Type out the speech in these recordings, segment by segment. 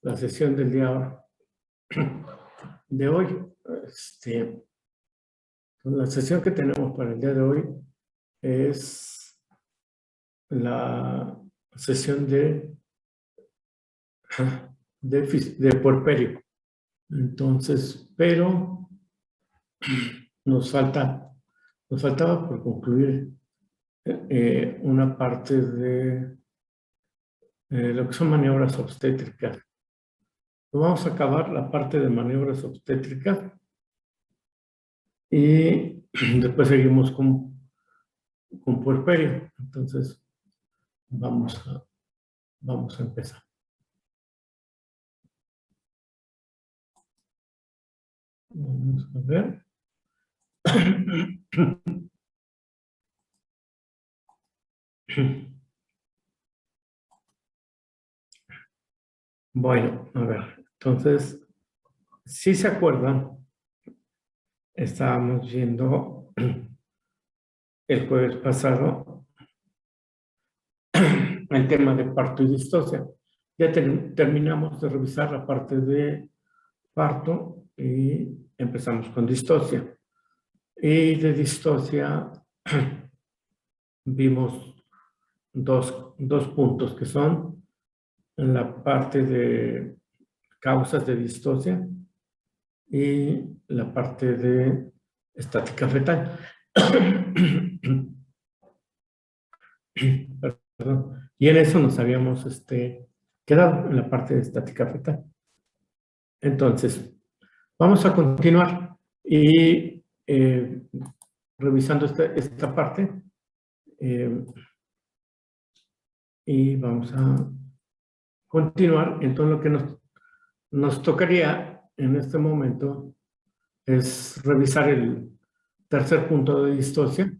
la sesión del día de hoy. La sesión que tenemos para el día de hoy es la sesión de puerperio. Entonces, pero nos faltaba por concluir una parte de lo que son maniobras obstétricas. Vamos a acabar la parte de maniobras obstétricas y después seguimos con puerperio. Entonces, vamos a empezar. Vamos a ver. Bueno, a ver, entonces, si se acuerdan, estábamos viendo el jueves pasado el tema de parto y distocia. Ya terminamos de revisar la parte de parto y empezamos con distocia. Y de distocia vimos dos puntos que son en la parte de causas de distocia y la parte de estática fetal. Perdón. Y en eso nos habíamos quedado en la parte de estática fetal. Entonces, vamos a continuar y revisando esta parte y vamos a continuar. Entonces, lo que nos tocaría en este momento es revisar el tercer punto de distocia,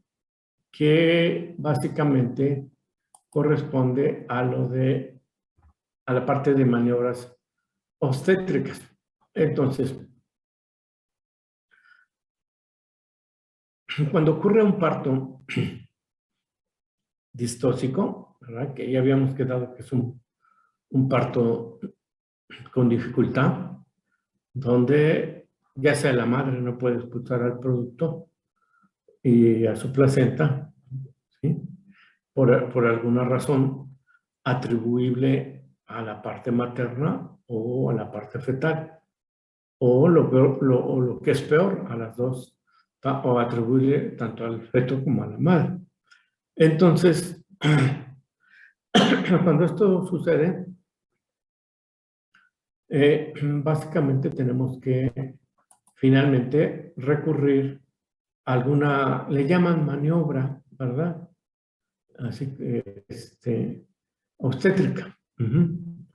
que básicamente corresponde a la parte de maniobras obstétricas. Entonces, cuando ocurre un parto distóxico, ¿verdad? Que ya habíamos quedado que es un parto con dificultad, donde ya sea la madre no puede expulsar al producto y a su placenta, ¿sí? Por alguna razón atribuible a la parte materna o a la parte fetal, o lo que es peor, a las dos, o atribuirle tanto al feto como a la madre. Entonces, cuando esto sucede, básicamente tenemos que finalmente recurrir a alguna, le llaman maniobra, ¿verdad? Así que, obstétrica. En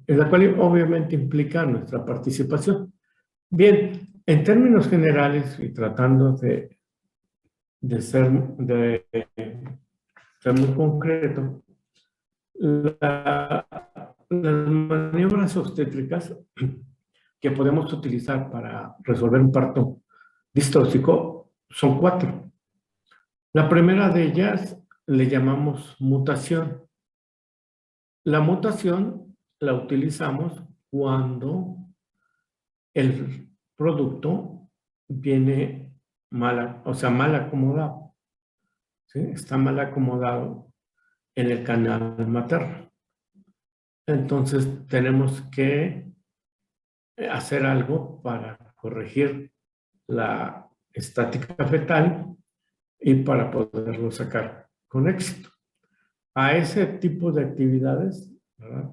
la cual obviamente implica nuestra participación. Bien, en términos generales y tratando de ser muy concreto, las maniobras obstétricas que podemos utilizar para resolver un parto distóxico son 4. La primera de ellas le llamamos mutación. La mutación la utilizamos cuando el producto viene mal acomodado, ¿sí? Está mal acomodado en el canal materno. Entonces tenemos que hacer algo para corregir la estática fetal y para poderlo sacar con éxito. A ese tipo de actividades, ¿verdad?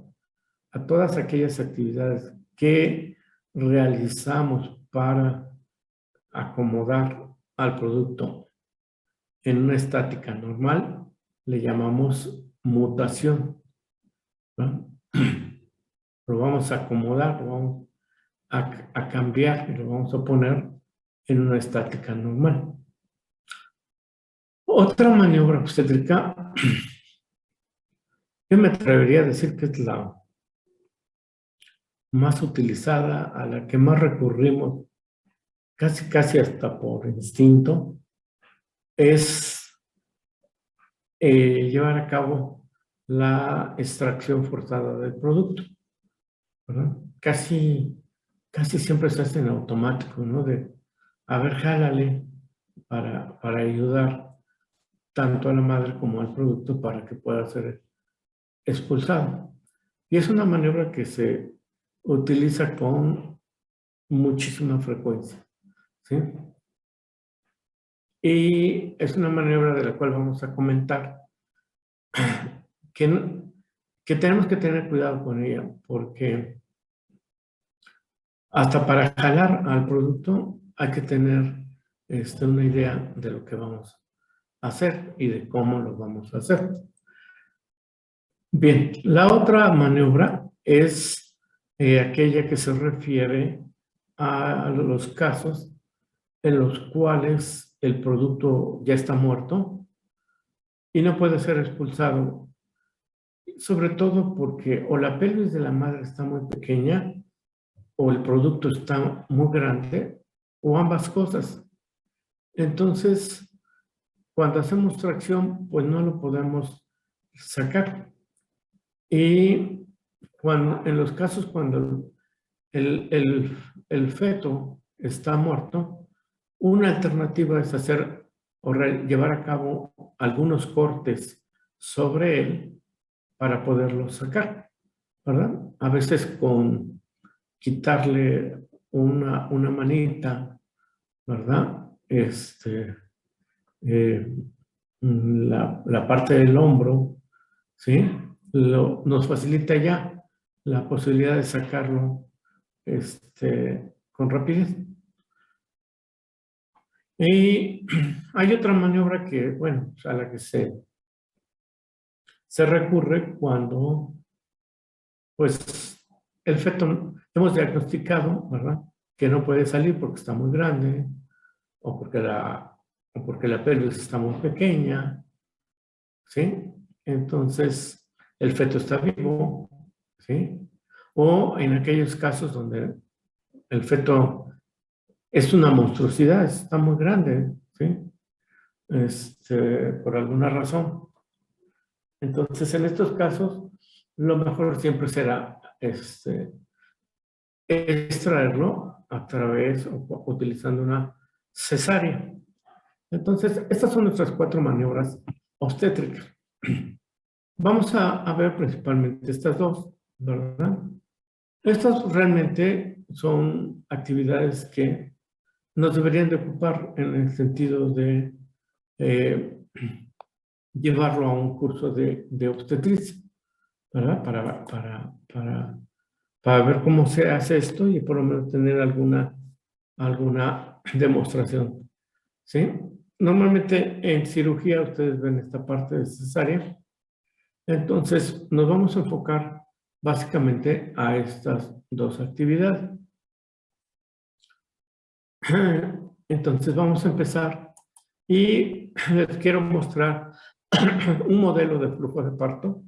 A todas aquellas actividades que realizamos para acomodar al producto en una estática normal, le llamamos mutación, ¿verdad? Lo vamos a acomodar, lo vamos a cambiar y lo vamos a poner en una estática normal. Otra maniobra obstétrica, yo me atrevería a decir que es la más utilizada, a la que más recurrimos, casi hasta por instinto, es llevar a cabo la extracción forzada del producto, ¿verdad? Casi siempre se hace en automático, ¿no? A ver, jálale para ayudar tanto a la madre como al producto para que pueda ser expulsado. Y es una maniobra que se utiliza con muchísima frecuencia, ¿sí? Y es una maniobra de la cual vamos a comentar que, que tenemos que tener cuidado con ella, porque hasta para jalar al producto hay que tener una idea de lo que vamos a hacer y de cómo lo vamos a hacer. Bien, la otra maniobra es aquella que se refiere a los casos en los cuales el producto ya está muerto y no puede ser expulsado, sobre todo porque o la pelvis de la madre está muy pequeña o el producto está muy grande o ambas cosas. Entonces, cuando hacemos tracción, pues no lo podemos sacar. Y en los casos cuando el feto está muerto, una alternativa es hacer o llevar a cabo algunos cortes sobre él para poderlo sacar, ¿verdad? A veces con quitarle una manita, ¿verdad? Eh, la parte del hombro, ¿sí? Nos facilita ya la posibilidad de sacarlo con rapidez. Y hay otra maniobra que, bueno, a la que se recurre cuando, pues, el feto hemos diagnosticado, ¿verdad? Que no puede salir porque está muy grande o porque la pelvis está muy pequeña, ¿sí? Entonces, el feto está vivo, ¿sí? O en aquellos casos donde el feto es una monstruosidad, está muy grande, ¿sí? Por alguna razón. Entonces, en estos casos, lo mejor siempre será extraerlo a través o utilizando una cesárea. Entonces, estas son nuestras 4 maniobras obstétricas. Vamos a ver principalmente estas dos, ¿verdad? Estas realmente son actividades que nos deberían de ocupar en el sentido de eh, llevarlo a un curso de obstetricia, ¿verdad? Para ver cómo se hace esto y por lo menos tener alguna demostración, ¿sí? Normalmente en cirugía ustedes ven esta parte de cesárea, entonces nos vamos a enfocar básicamente a estas dos actividades. Entonces vamos a empezar y les quiero mostrar un modelo de flujo de parto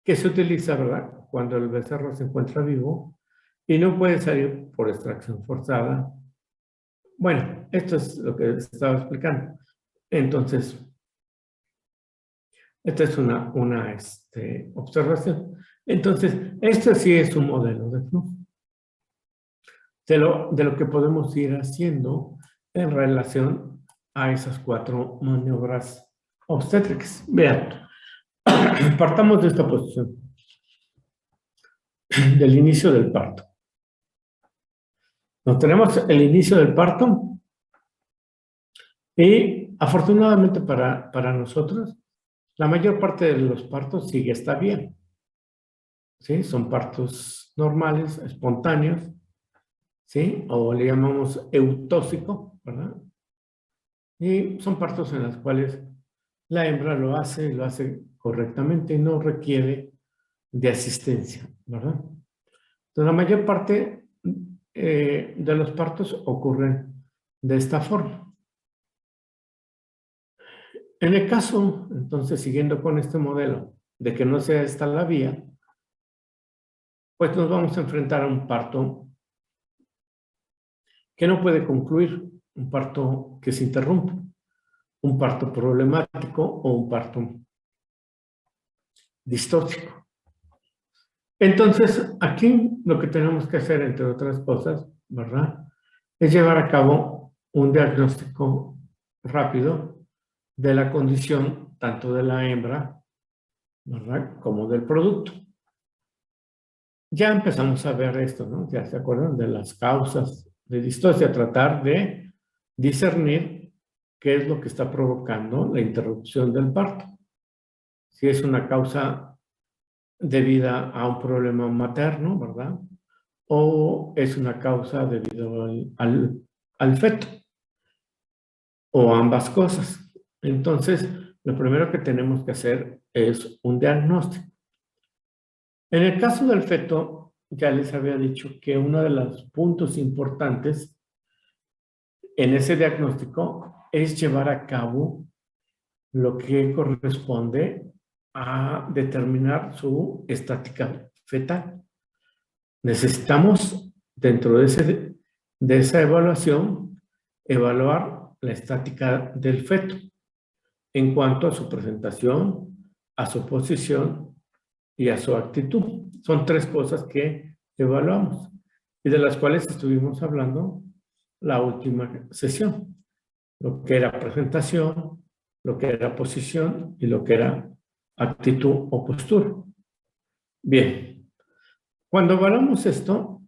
que se utiliza, ¿verdad? Cuando el becerro se encuentra vivo y no puede salir por extracción forzada. Bueno, esto es lo que les estaba explicando. Entonces, esta es una observación. Entonces, este sí es un modelo de flujo. De lo que podemos ir haciendo en relación a esas 4 maniobras obstétricas. Vean, partamos de esta posición, del inicio del parto. Nos tenemos el inicio del parto y afortunadamente para nosotros, la mayor parte de los partos sí está bien. ¿Sí? Son partos normales, espontáneos, ¿sí? O le llamamos eutóxico, ¿verdad? Y son partos en los cuales la hembra lo hace correctamente y no requiere de asistencia, ¿verdad? Entonces, la mayor parte de los partos ocurren de esta forma. En el caso, entonces, siguiendo con este modelo, de que no sea esta la vía, pues nos vamos a enfrentar a un parto que no puede concluir, un parto que se interrumpe, un parto problemático o un parto distóxico. Entonces, aquí lo que tenemos que hacer, entre otras cosas, ¿verdad?, es llevar a cabo un diagnóstico rápido de la condición tanto de la hembra, ¿verdad?, como del producto. Ya empezamos a ver esto, ¿no? Ya se acuerdan de las causas de distocia, tratar de discernir qué es lo que está provocando la interrupción del parto. Si es una causa debida a un problema materno, ¿verdad?, o es una causa debido al feto, o ambas cosas. Entonces, lo primero que tenemos que hacer es un diagnóstico. En el caso del feto, ya les había dicho que uno de los puntos importantes en ese diagnóstico es llevar a cabo lo que corresponde a determinar su estática fetal. Necesitamos, dentro de esa evaluación, evaluar la estática del feto en cuanto a su presentación, a su posición y a su actitud. Son tres cosas que evaluamos y de las cuales estuvimos hablando la última sesión. Lo que era presentación, lo que era posición y lo que era actitud o postura. Bien, cuando evaluamos esto,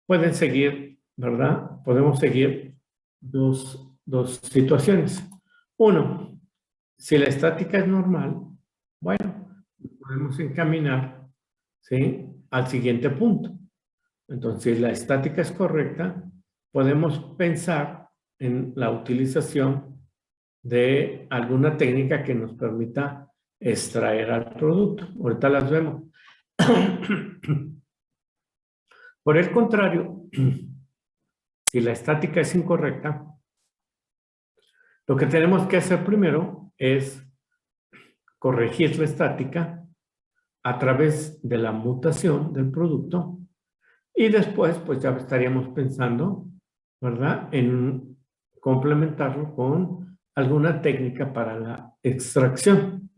pueden seguir, ¿verdad? Podemos seguir dos situaciones. Uno, si la estática es normal, bueno, podemos encaminar, ¿sí?, al siguiente punto. Entonces, si la estática es correcta, podemos pensar en la utilización de alguna técnica que nos permita extraer al producto. Ahorita las vemos. Por el contrario, si la estática es incorrecta, lo que tenemos que hacer primero es corregir la estática a través de la mutación del producto y después pues ya estaríamos pensando, ¿verdad?, en complementarlo con alguna técnica para la extracción.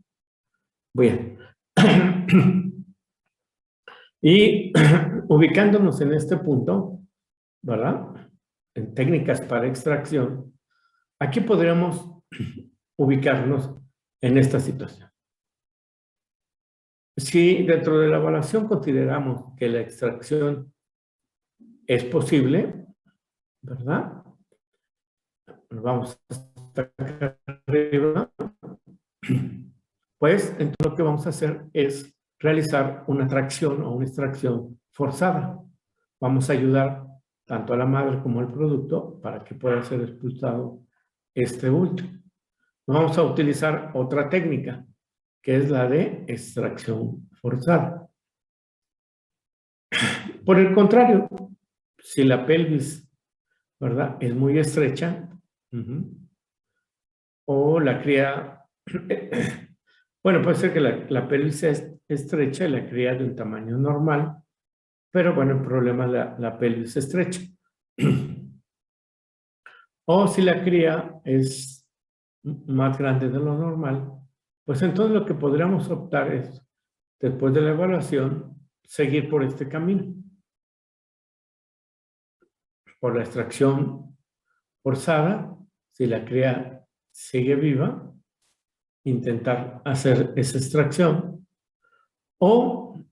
Bien. Y ubicándonos en este punto, ¿verdad?, en técnicas para extracción, aquí podríamos ubicarnos en esta situación. Si dentro de la evaluación consideramos que la extracción es posible, ¿verdad?, nos vamos hasta acá arriba, pues entonces lo que vamos a hacer es realizar una tracción o una extracción forzada. Vamos a ayudar tanto a la madre como al producto para que pueda ser expulsado este último. Vamos a utilizar otra técnica, que es la de extracción forzada. Por el contrario, si la pelvis, ¿verdad?, es muy estrecha, o la cría, bueno, puede ser que la pelvis sea estrecha y la cría de un tamaño normal, pero bueno, el problema es la pelvis estrecha. O si la cría es más grande de lo normal, pues entonces lo que podríamos optar es, después de la evaluación, seguir por este camino. Por la extracción forzada, si la cría sigue viva, intentar hacer esa extracción. O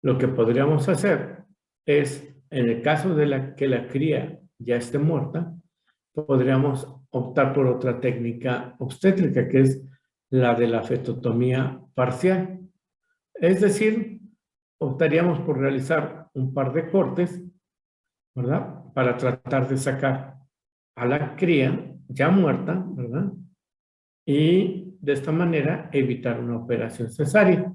lo que podríamos hacer es, en el caso de que la cría ya esté muerta, podríamos optar por otra técnica obstétrica, que es la de la fetotomía parcial. Es decir, optaríamos por realizar un par de cortes, ¿verdad?, para tratar de sacar a la cría ya muerta, ¿verdad?, y de esta manera evitar una operación cesárea.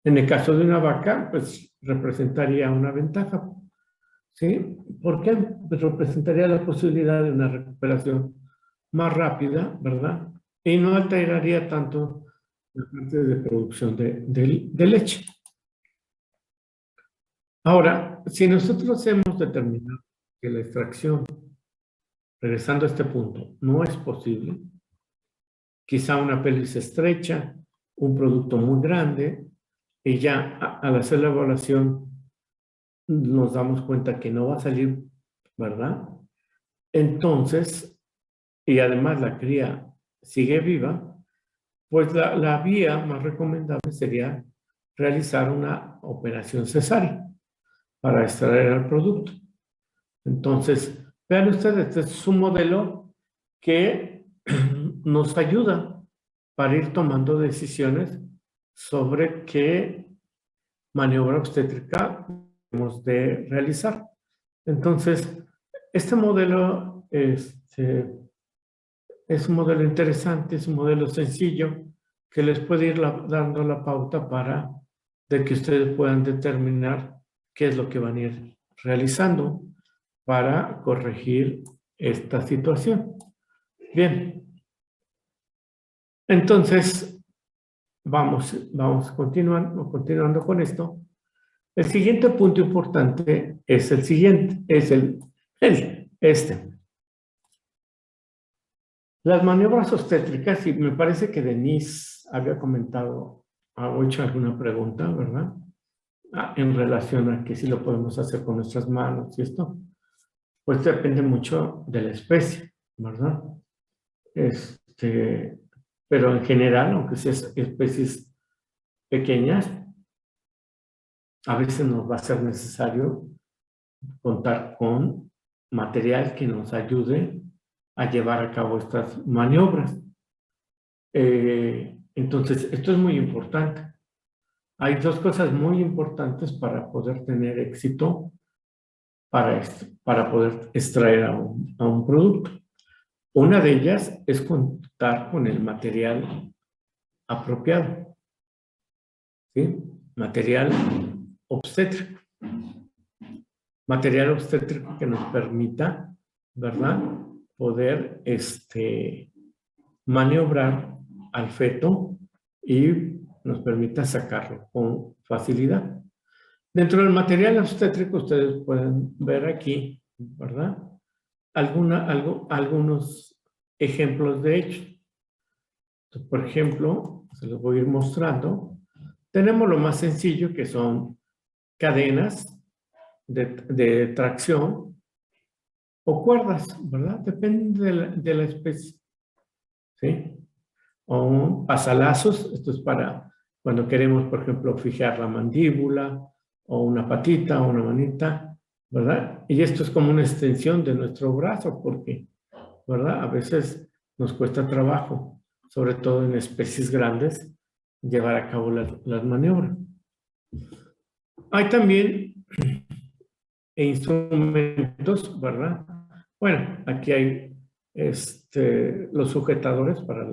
En el caso de una vaca, pues representaría una ventaja, ¿sí? ¿Por qué? Pues representaría la posibilidad de una recuperación más rápida, ¿verdad? Y no alteraría tanto la parte de producción de leche. Ahora, si nosotros hemos determinado que la extracción, regresando a este punto, no es posible, quizá una pelvis estrecha, un producto muy grande, y ya al hacer la evaluación nos damos cuenta que no va a salir, ¿verdad? Entonces, y además la cría sigue viva, pues la vía más recomendable sería realizar una operación cesárea para extraer el producto. Entonces, vean ustedes, este es un modelo que nos ayuda para ir tomando decisiones sobre qué maniobra obstétrica debemos de realizar. Entonces, este modelo es un modelo interesante, es un modelo sencillo que les puede ir dando la pauta para de que ustedes puedan determinar qué es lo que van a ir realizando para corregir esta situación. Bien, entonces vamos continuando con esto. El siguiente punto importante es el siguiente, es este. Las maniobras obstétricas, y me parece que Denise había comentado, ha hecho alguna pregunta, ¿verdad? En relación a que si lo podemos hacer con nuestras manos y esto, pues depende mucho de la especie, ¿verdad? Pero en general, aunque sean especies pequeñas, a veces nos va a ser necesario contar con material que nos ayude a llevar a cabo estas maniobras. Entonces, esto es muy importante. Hay dos cosas muy importantes para poder tener éxito para esto, para poder extraer a un producto. Una de ellas es contar con el material apropiado, ¿sí? Material obstétrico. Material obstétrico que nos permita, ¿verdad? Poder maniobrar al feto y nos permita sacarlo con facilidad. Dentro del material obstétrico ustedes pueden ver aquí, ¿verdad? Algunos ejemplos de ellos. Entonces, por ejemplo, se los voy a ir mostrando. Tenemos lo más sencillo que son cadenas de tracción o cuerdas, ¿verdad? Depende de la especie, ¿sí? O pasalazos, esto es para cuando queremos, por ejemplo, fijar la mandíbula o una patita o una manita, ¿verdad? Y esto es como una extensión de nuestro brazo porque, ¿verdad? A veces nos cuesta trabajo, sobre todo en especies grandes, llevar a cabo las maniobras. Hay también instrumentos, ¿verdad? Bueno, aquí hay los sujetadores para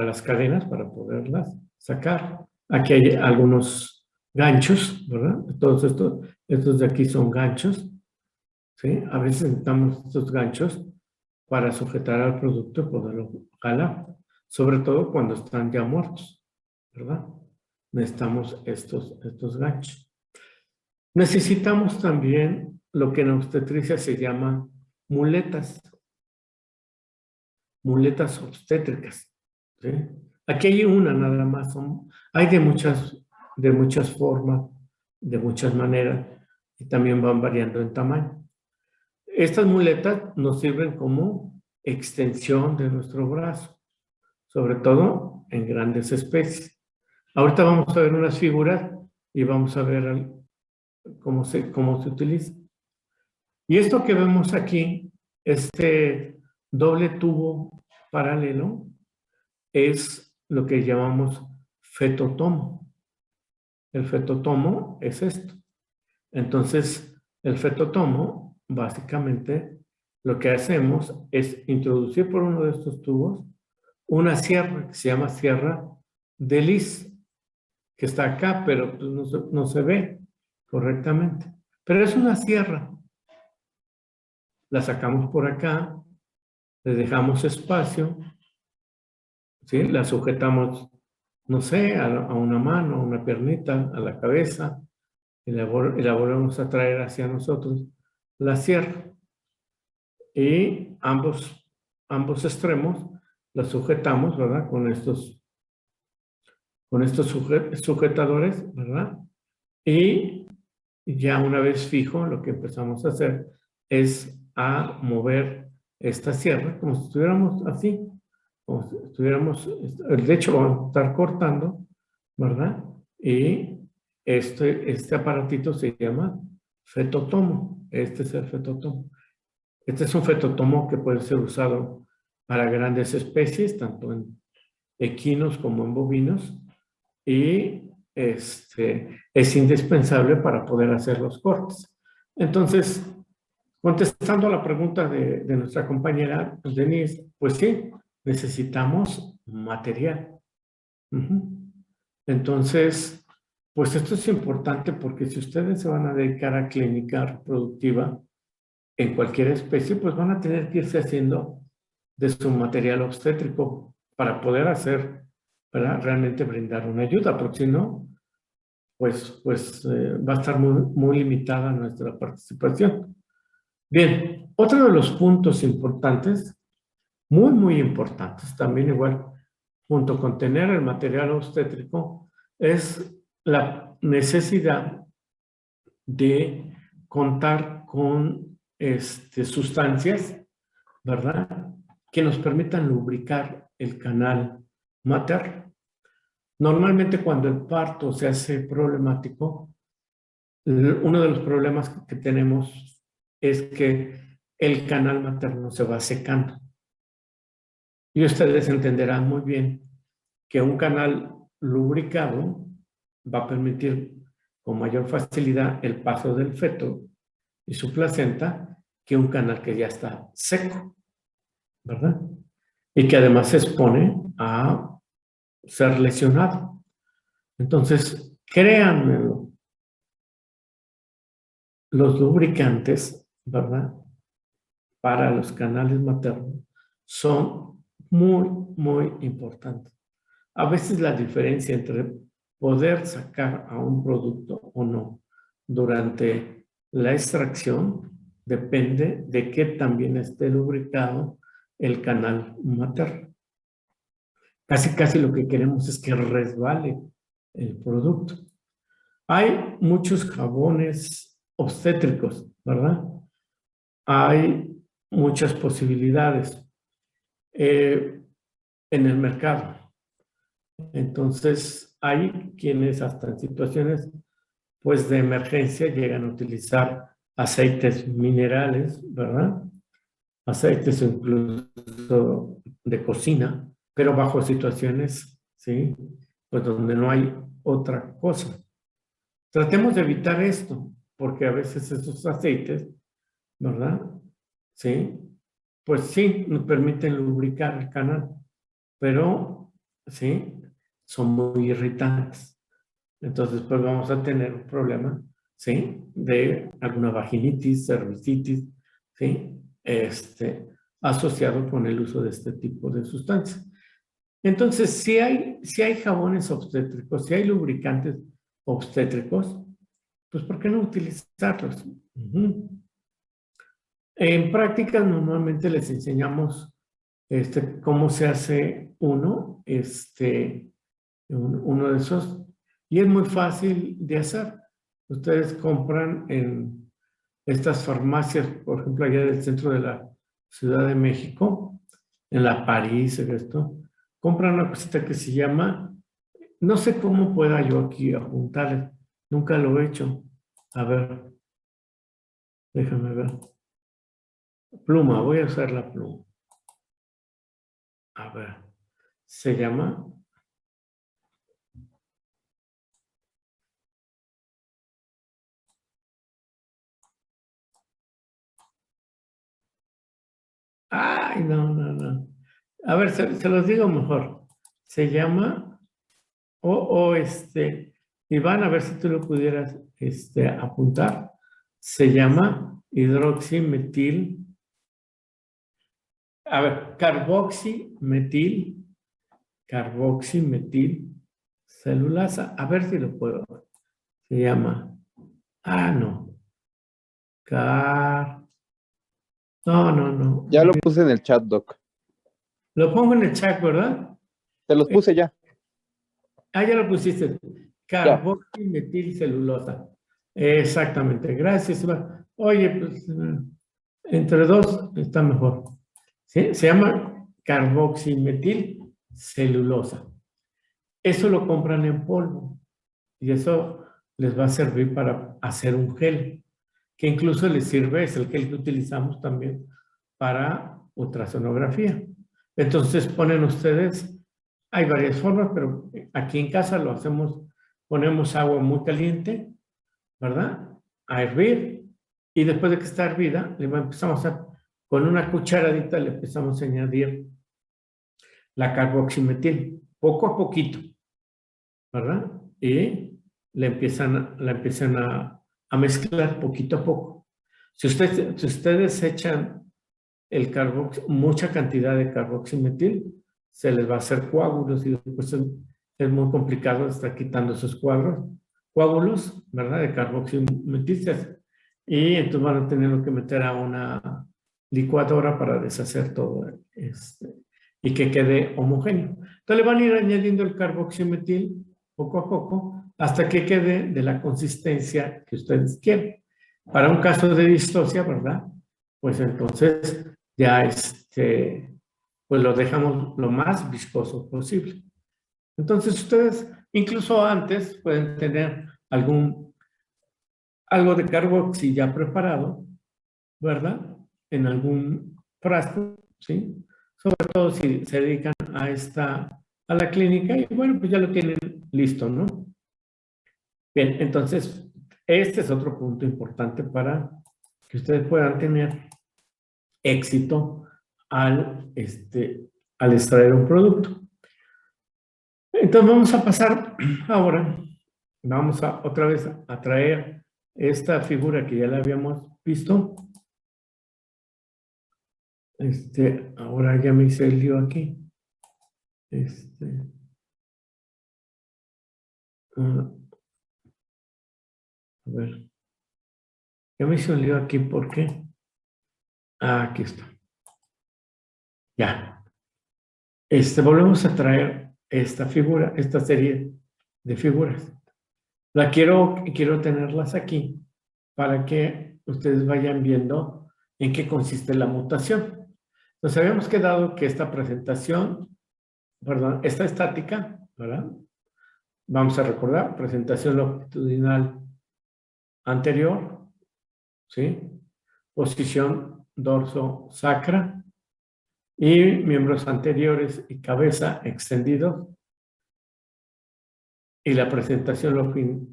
las cadenas, para poderlas sacar. Aquí hay algunos ganchos, ¿verdad? Todos estos de aquí son ganchos, ¿sí? A veces necesitamos estos ganchos para sujetar al producto y poderlo jalar, sobre todo cuando están ya muertos, ¿verdad? Necesitamos estos ganchos. Necesitamos también lo que en obstetricia se llama muletas obstétricas, ¿sí? Aquí hay una nada más, hay de muchas formas, de muchas maneras, y también van variando en tamaño. Estas muletas nos sirven como extensión de nuestro brazo, sobre todo en grandes especies. Ahorita vamos a ver unas figuras y vamos a ver cómo se utiliza. Y esto que vemos aquí, este doble tubo paralelo, es lo que llamamos fetotomo. El fetotomo es esto. Entonces, el fetotomo, básicamente, lo que hacemos es introducir por uno de estos tubos una sierra que se llama sierra de Lis, que está acá, pero no se ve correctamente. Pero es una sierra. La sacamos por acá, le dejamos espacio, ¿sí? La sujetamos, no sé, a una mano, a una piernita, a la cabeza, y la volvemos a traer hacia nosotros, la sierra. Y ambos extremos lo sujetamos, ¿verdad? Con estos sujetadores, ¿verdad? Y ya una vez fijo, lo que empezamos a hacer es a mover esta sierra como si estuviéramos así, como si estuviéramos, de hecho vamos a estar cortando, ¿verdad? Y este aparatito se llama fetotomo. Este es el fetotomo. Este es un fetotomo que puede ser usado para grandes especies, tanto en equinos como en bovinos, y es indispensable para poder hacer los cortes. Entonces, contestando a la pregunta de nuestra compañera Denise, pues sí, necesitamos material. Entonces, pues esto es importante porque si ustedes se van a dedicar a clínica reproductiva en cualquier especie, pues van a tener que irse haciendo de su material obstétrico para poder hacer, para realmente brindar una ayuda, porque si no, pues va a estar muy limitada nuestra participación. Bien, otro de los puntos importantes, muy importantes, también igual, junto con tener el material obstétrico, es la necesidad de contar con sustancias, ¿verdad?, que nos permitan lubricar el canal materno. Normalmente cuando el parto se hace problemático, uno de los problemas que tenemos es que el canal materno se va secando. Y ustedes entenderán muy bien que un canal lubricado va a permitir con mayor facilidad el paso del feto y su placenta que un canal que ya está seco, ¿verdad? Y que además se expone a ser lesionado. Entonces, créanmelo, los lubricantes, ¿verdad?, para los canales maternos son muy importantes. A veces la diferencia entre poder sacar a un producto o no durante la extracción depende de que también esté lubricado el canal materno. Casi lo que queremos es que resbale el producto. Hay muchos jabones obstétricos, ¿verdad? Hay muchas posibilidades en el mercado. Entonces, hay quienes hasta en situaciones pues de emergencia llegan a utilizar aceites minerales, ¿verdad? Aceites incluso de cocina, pero bajo situaciones, ¿sí?, pues donde no hay otra cosa. Tratemos de evitar esto, porque a veces esos aceites, ¿verdad?, ¿sí?, pues sí, nos permiten lubricar el canal, pero, ¿sí?, son muy irritantes. Entonces, pues vamos a tener un problema, ¿sí?, de alguna vaginitis, cervicitis, ¿sí?, asociado con el uso de este tipo de sustancias. Entonces, si hay jabones obstétricos, si hay lubricantes obstétricos, pues ¿por qué no utilizarlos? En prácticas normalmente les enseñamos cómo se hace uno de esos, y es muy fácil de hacer. Ustedes compran en estas farmacias, por ejemplo, allá del centro de la Ciudad de México, en la París, compran una cosita que se llama, no sé cómo pueda yo aquí apuntarle, nunca lo he hecho. A ver, déjame ver. Pluma, voy a usar la pluma. A ver, se llama... Ay, no. A ver, se los digo mejor. Se llama, Iván, a ver si tú lo pudieras apuntar. Se llama hidroximetil, a ver, carboximetil celulasa. A ver si lo puedo. Se llama, no. No. Ya lo puse en el chat, Doc. Lo pongo en el chat, ¿verdad? Te los puse ya. Ya lo pusiste. Ya. Carboximetilcelulosa. Exactamente. Gracias, Iván. Oye, pues entre dos está mejor. ¿Sí? Se llama carboximetilcelulosa. Eso lo compran en polvo y eso les va a servir para hacer un gel, que incluso les sirve, es el gel que utilizamos también para ultrasonografía. Entonces ponen ustedes, hay varias formas, pero aquí en casa lo hacemos, ponemos agua muy caliente, ¿verdad? A hervir, y después de que está hervida, empezamos con una cucharadita le empezamos a añadir la carboximetil, poco a poquito, ¿verdad? Y la empiezan a mezclar poquito a poco. Si ustedes echan mucha cantidad de carboximetil, se les va a hacer coágulos y después es muy complicado estar quitando esos coágulos, ¿verdad? De carboximetil. Y entonces van a tener que meter a una licuadora para deshacer todo y que quede homogéneo. Entonces le van a ir añadiendo el carboximetil poco a poco hasta que quede de la consistencia que ustedes quieren. Para un caso de distosia, ¿verdad? Pues entonces ya pues lo dejamos lo más viscoso posible. Entonces ustedes incluso antes pueden tener algo de carboxi ya preparado, ¿verdad? En algún frasco, ¿sí? Sobre todo si se dedican a la clínica y bueno, pues ya lo tienen listo, ¿no? Bien, entonces este es otro punto importante para que ustedes puedan tener éxito al extraer un producto. Entonces vamos a pasar ahora, vamos otra vez a traer esta figura que ya la habíamos visto. Ahora ya me hice el lío aquí. A ver, ya me hice un lío aquí, ¿por qué? Aquí está. Ya. Volvemos a traer esta figura, esta serie de figuras. Quiero tenerlas aquí para que ustedes vayan viendo en qué consiste la mutación. Nos habíamos quedado que esta presentación, perdón, esta estática, ¿verdad? Vamos a recordar, presentación longitudinal anterior, ¿sí? Posición dorso-sacra y miembros anteriores y cabeza extendidos. Y la presentación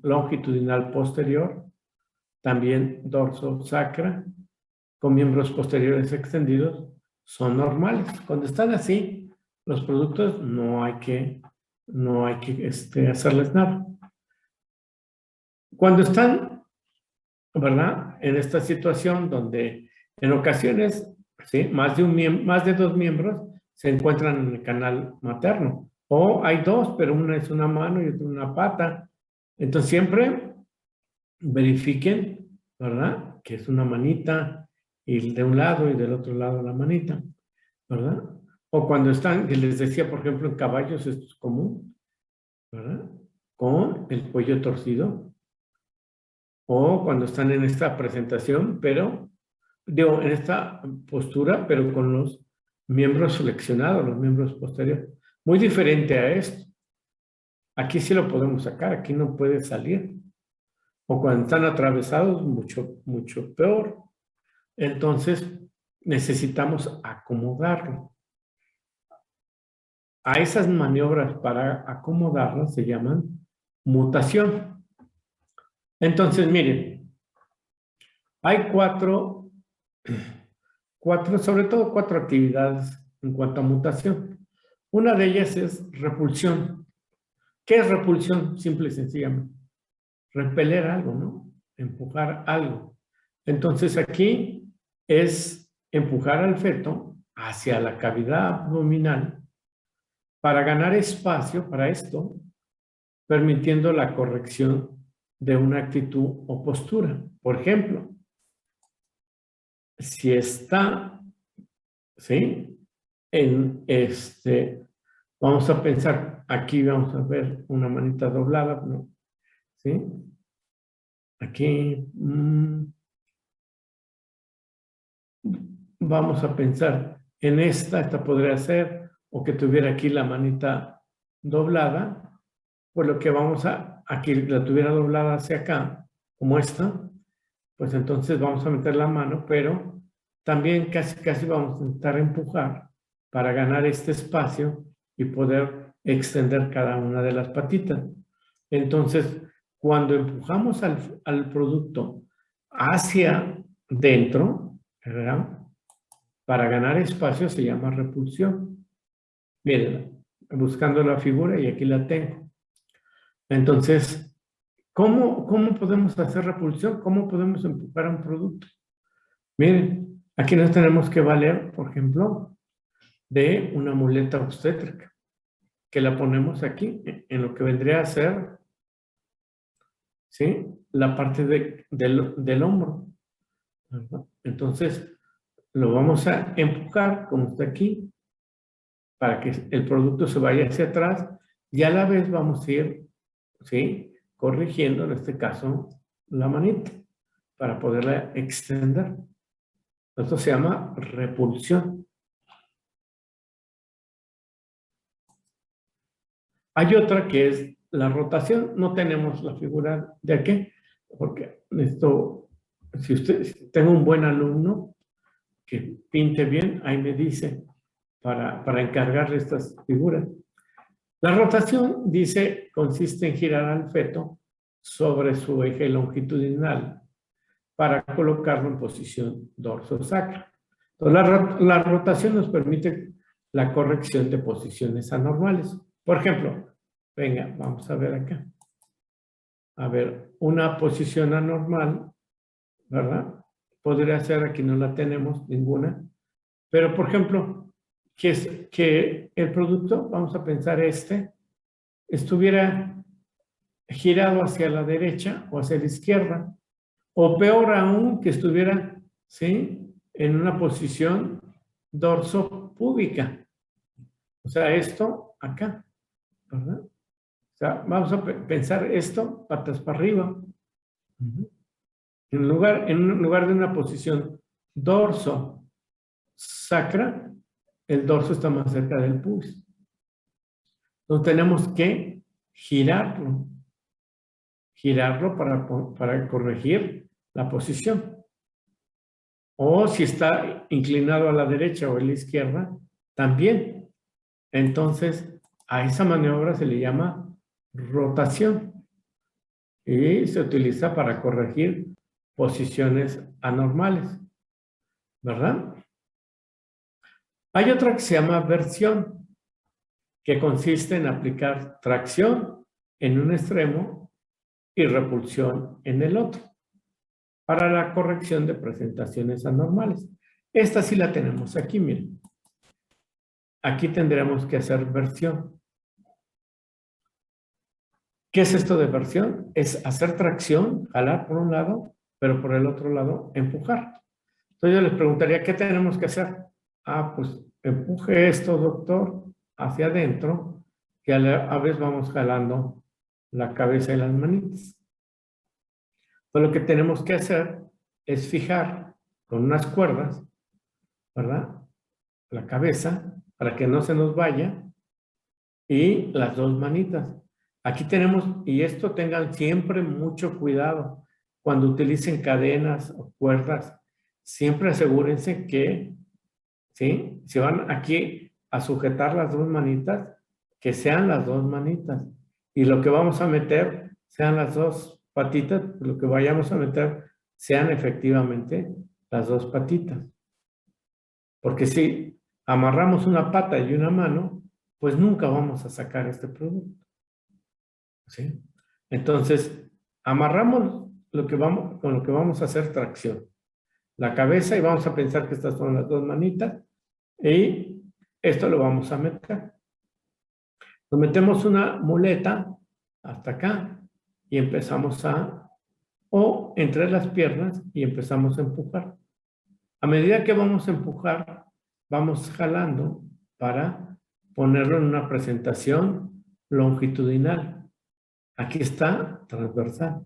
longitudinal posterior, también dorso-sacra, con miembros posteriores extendidos, son normales. Cuando están así, los productos no hay que hacerles nada. Cuando están, ¿verdad? En esta situación donde en ocasiones, ¿sí? Más de dos miembros se encuentran en el canal materno. O hay dos, pero una es una mano y otra una pata. Entonces siempre verifiquen, ¿verdad? Que es una manita y de un lado y del otro lado la manita, ¿verdad? O cuando están, que les decía, por ejemplo, en caballos, esto es común, ¿verdad? Con el cuello torcido. O cuando están en esta presentación, pero, digo, en esta postura, pero con los miembros flexionados, los miembros posteriores. Muy diferente a esto. Aquí sí lo podemos sacar, aquí no puede salir. O cuando están atravesados, mucho, mucho peor. Entonces, necesitamos acomodarlo. A esas maniobras para acomodarlo se llaman mutación. Entonces, miren, hay sobre todo cuatro actividades en cuanto a mutación. Una de ellas es repulsión. ¿Qué es repulsión? Simple y sencillamente. Repeler algo, ¿no? Empujar algo. Entonces aquí es empujar al feto hacia la cavidad abdominal para ganar espacio para esto, permitiendo la corrección de una actitud o postura. Por ejemplo, si está, ¿sí? vamos a pensar, aquí vamos a ver una manita doblada, ¿no? ¿Sí? Aquí vamos a pensar en esta podría ser, o que tuviera aquí la manita doblada, pues lo que vamos aquí la tuviera doblada hacia acá, como esta, pues entonces vamos a meter la mano, pero también casi vamos a intentar empujar para ganar este espacio y poder extender cada una de las patitas. Entonces, cuando empujamos al producto hacia dentro, ¿verdad? Para ganar espacio se llama repulsión. Miren, buscando la figura y aquí la tengo. Entonces, ¿cómo podemos hacer repulsión? ¿Cómo podemos empujar a un producto? Miren, aquí nos tenemos que valer, por ejemplo, de una muleta obstétrica, que la ponemos aquí, en lo que vendría a ser, ¿sí? La parte del hombro, ¿verdad? Entonces, lo vamos a empujar, como está aquí, para que el producto se vaya hacia atrás y a la vez vamos a ir, ¿sí? Corrigiendo, en este caso, la manita para poderla extender. Esto se llama repulsión. Hay otra que es la rotación. No tenemos la figura de aquí, porque esto, si tengo un buen alumno que pinte bien, ahí me dice para encargarle estas figuras. La rotación, dice, consiste en girar al feto sobre su eje longitudinal para colocarlo en posición dorsosacra. Entonces, la rotación nos permite la corrección de posiciones anormales. Por ejemplo, venga, vamos a ver acá. A ver, una posición anormal, ¿verdad? Podría ser, aquí no la tenemos ninguna, pero por ejemplo, que el producto, vamos a pensar estuviera girado hacia la derecha o hacia la izquierda, o peor aún, que estuviera, ¿sí?, en una posición dorsopúbica. O sea, esto acá, ¿verdad? O sea, vamos a pensar esto patas para arriba. En lugar de una posición dorso sacra, el dorso está más cerca del pubis. Entonces tenemos que girarlo para corregir la posición. O si está inclinado a la derecha o a la izquierda, también. Entonces, a esa maniobra se le llama rotación y se utiliza para corregir posiciones anormales, ¿verdad? Hay otra que se llama versión, que consiste en aplicar tracción en un extremo y repulsión en el otro, para la corrección de presentaciones anormales. Esta sí la tenemos aquí, miren. Aquí tendremos que hacer versión. ¿Qué es esto de versión? Es hacer tracción, jalar por un lado, pero por el otro lado empujar. Entonces yo les preguntaría, ¿qué tenemos que hacer? Ah, pues empuje esto, doctor, hacia adentro, que a la vez vamos jalando la cabeza y las manitas. Pues lo que tenemos que hacer es fijar con unas cuerdas, ¿verdad?, la cabeza para que no se nos vaya y las dos manitas. Aquí tenemos, y esto tengan siempre mucho cuidado, cuando utilicen cadenas o cuerdas, siempre asegúrense que, ¿sí?, si van aquí a sujetar las dos manitas, que sean las dos manitas. Y lo que vamos a meter sean las dos patitas, lo que vayamos a meter sean efectivamente las dos patitas. Porque si amarramos una pata y una mano, pues nunca vamos a sacar este producto, ¿sí? Entonces, amarramos con lo que vamos a hacer tracción. La cabeza, y vamos a pensar que estas son las dos manitas, y esto lo vamos a meter. Nos metemos una muleta hasta acá y empezamos o entre las piernas y empezamos a empujar. A medida que vamos a empujar, vamos jalando para ponerlo en una presentación longitudinal. Aquí está transversal.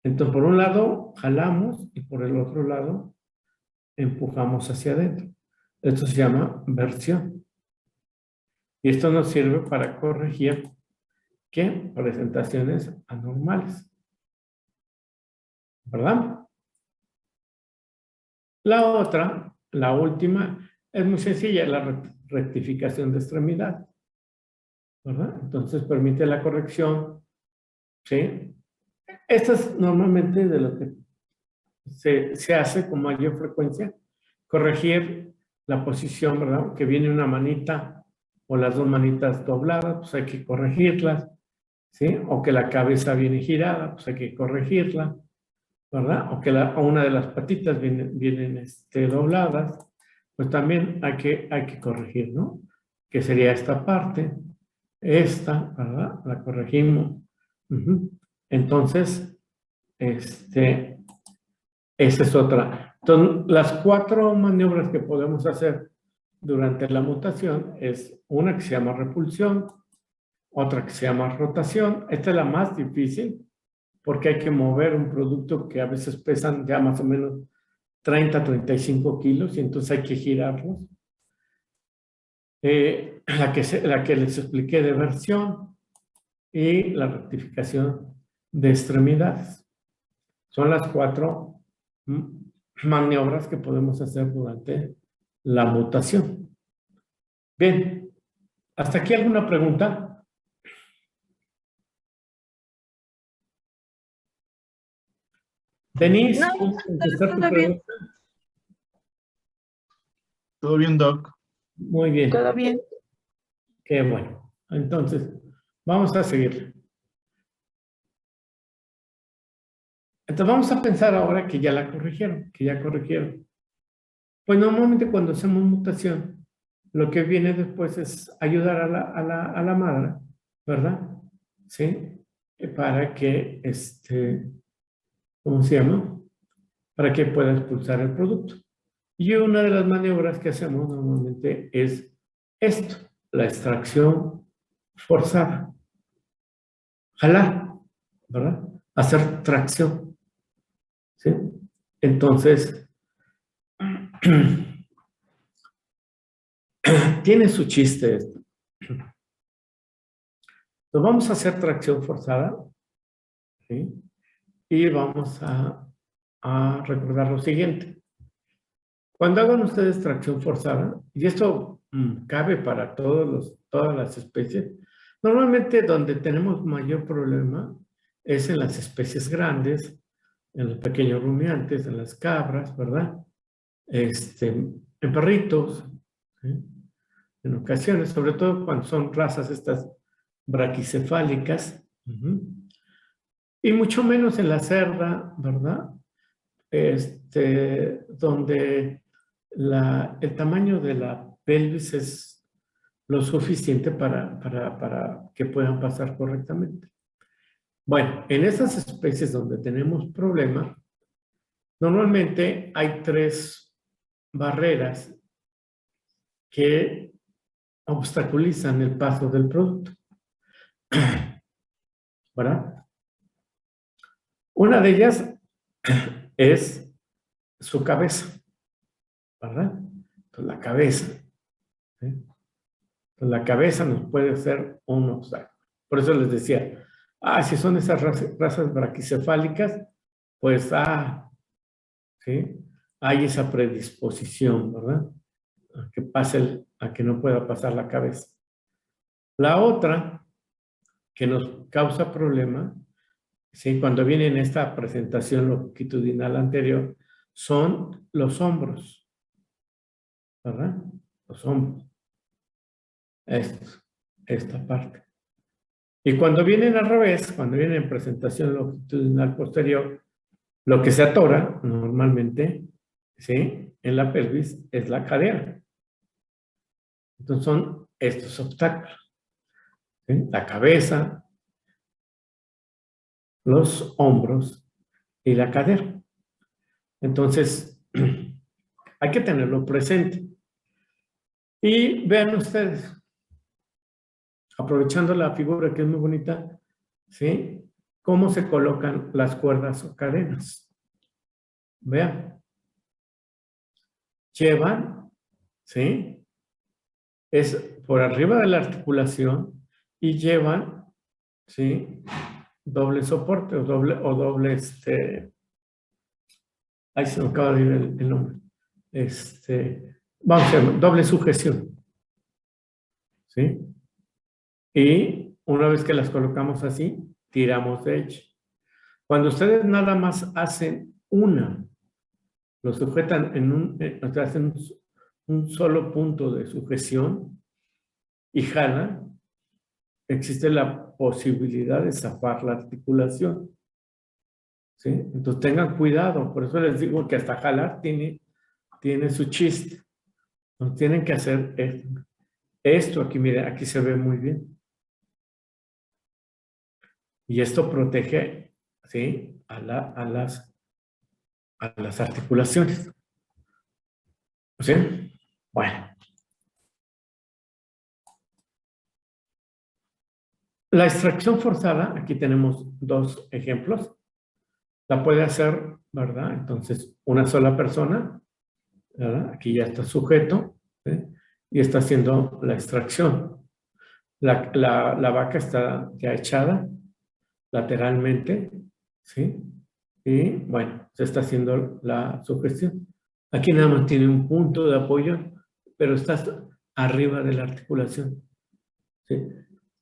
Entonces, por un lado, jalamos y por el otro lado, empujamos hacia adentro. Esto se llama versión. Y esto nos sirve para corregir ¿qué? Presentaciones anormales. ¿Verdad? La otra, la última, es muy sencilla, la rectificación de extremidad. ¿Verdad? Entonces permite la corrección. ¿Sí? Esto es normalmente de lo que se hace con mayor frecuencia, corregir la posición, ¿verdad? Que viene una manita o las dos manitas dobladas, pues hay que corregirlas, ¿sí? O que la cabeza viene girada, pues hay que corregirla, ¿verdad? O que una de las patitas vienen dobladas, pues también hay que corregir, ¿no? Que sería esta parte, esta, ¿verdad? La corregimos. Entonces, esa es otra. Entonces, las 4 maniobras que podemos hacer durante la mutación es una que se llama repulsión, otra que se llama rotación. Esta es la más difícil porque hay que mover un producto que a veces pesan ya más o menos 30, 35 kilos y entonces hay que girarlos. La que les expliqué de versión y la rectificación de extremidades. Son las 4 maniobras que podemos hacer durante la mutación. Bien, ¿hasta aquí alguna pregunta? Denise, No, ¿puedes contestar tu todo bien. pregunta? Todo bien, Doc. Muy bien, Todo bien. qué bueno. Entonces, vamos a seguir. Entonces, vamos a pensar ahora que ya la corrigieron, que ya corrigieron. Pues normalmente cuando hacemos mutación, lo que viene después es ayudar a la madre, ¿verdad? ¿Sí? Para que, ¿cómo se llama? Para que pueda expulsar el producto. Y una de las maniobras que hacemos normalmente es esto, la extracción forzada. Jalar, ¿verdad? Hacer tracción. ¿Sí? Entonces, tiene su chiste esto. Entonces, vamos a hacer tracción forzada. ¿Sí? Y vamos a recordar lo siguiente. Cuando hagan ustedes tracción forzada, y esto cabe para todas las especies, normalmente donde tenemos mayor problema es en las especies grandes, en los pequeños rumiantes, en las cabras, ¿verdad? En perritos, ¿sí? En ocasiones, sobre todo cuando son razas estas braquicefálicas, y mucho menos en la cerda, ¿verdad? Donde el tamaño de la pelvis es lo suficiente para que puedan pasar correctamente. Bueno, en esas especies donde tenemos problema, normalmente hay 3 barreras que obstaculizan el paso del producto. ¿Verdad? Una de ellas es su cabeza, ¿verdad? Entonces, la cabeza. ¿Sí? Entonces, la cabeza nos puede ser un obstáculo. Por eso les decía, si son esas razas braquicefálicas, pues, ¿sí? Hay esa predisposición, ¿verdad? A que no pueda pasar la cabeza. La otra que nos causa problema, ¿sí? Cuando viene en esta presentación longitudinal anterior, son los hombros, ¿verdad? Los hombros. Esta parte. Y cuando vienen al revés, cuando vienen en presentación longitudinal posterior, lo que se atora normalmente, ¿sí? En la pelvis es la cadera. Entonces son estos obstáculos, ¿sí? La cabeza, los hombros y la cadera. Entonces, hay que tenerlo presente. Y vean ustedes, aprovechando la figura que es muy bonita, ¿sí? Cómo se colocan las cuerdas o cadenas. Vean. Llevan, ¿sí? Es por arriba de la articulación y llevan, ¿sí? Doble soporte o doble, ahí se me acaba de ir el nombre. Vamos a ver, doble sujeción, ¿sí? Y una vez que las colocamos así, tiramos de ella. Cuando ustedes nada más hacen una, lo sujetan o sea, hacen un solo punto de sujeción y jalan, existe la posibilidad de zafar la articulación, ¿sí? Entonces tengan cuidado, por eso les digo que hasta jalar tiene su chiste. No tienen que hacer esto aquí, miren, aquí se ve muy bien. Y esto protege, ¿sí? a las articulaciones. ¿Sí? Bueno. La extracción forzada, aquí tenemos dos ejemplos. La puede hacer, ¿verdad? Entonces, una sola persona, ¿verdad? Aquí ya está sujeto, ¿sí? Y está haciendo la extracción. La vaca está ya echada lateralmente, ¿sí? Y bueno, se está haciendo la sugestión. Aquí nada más tiene un punto de apoyo, pero está arriba de la articulación, ¿sí?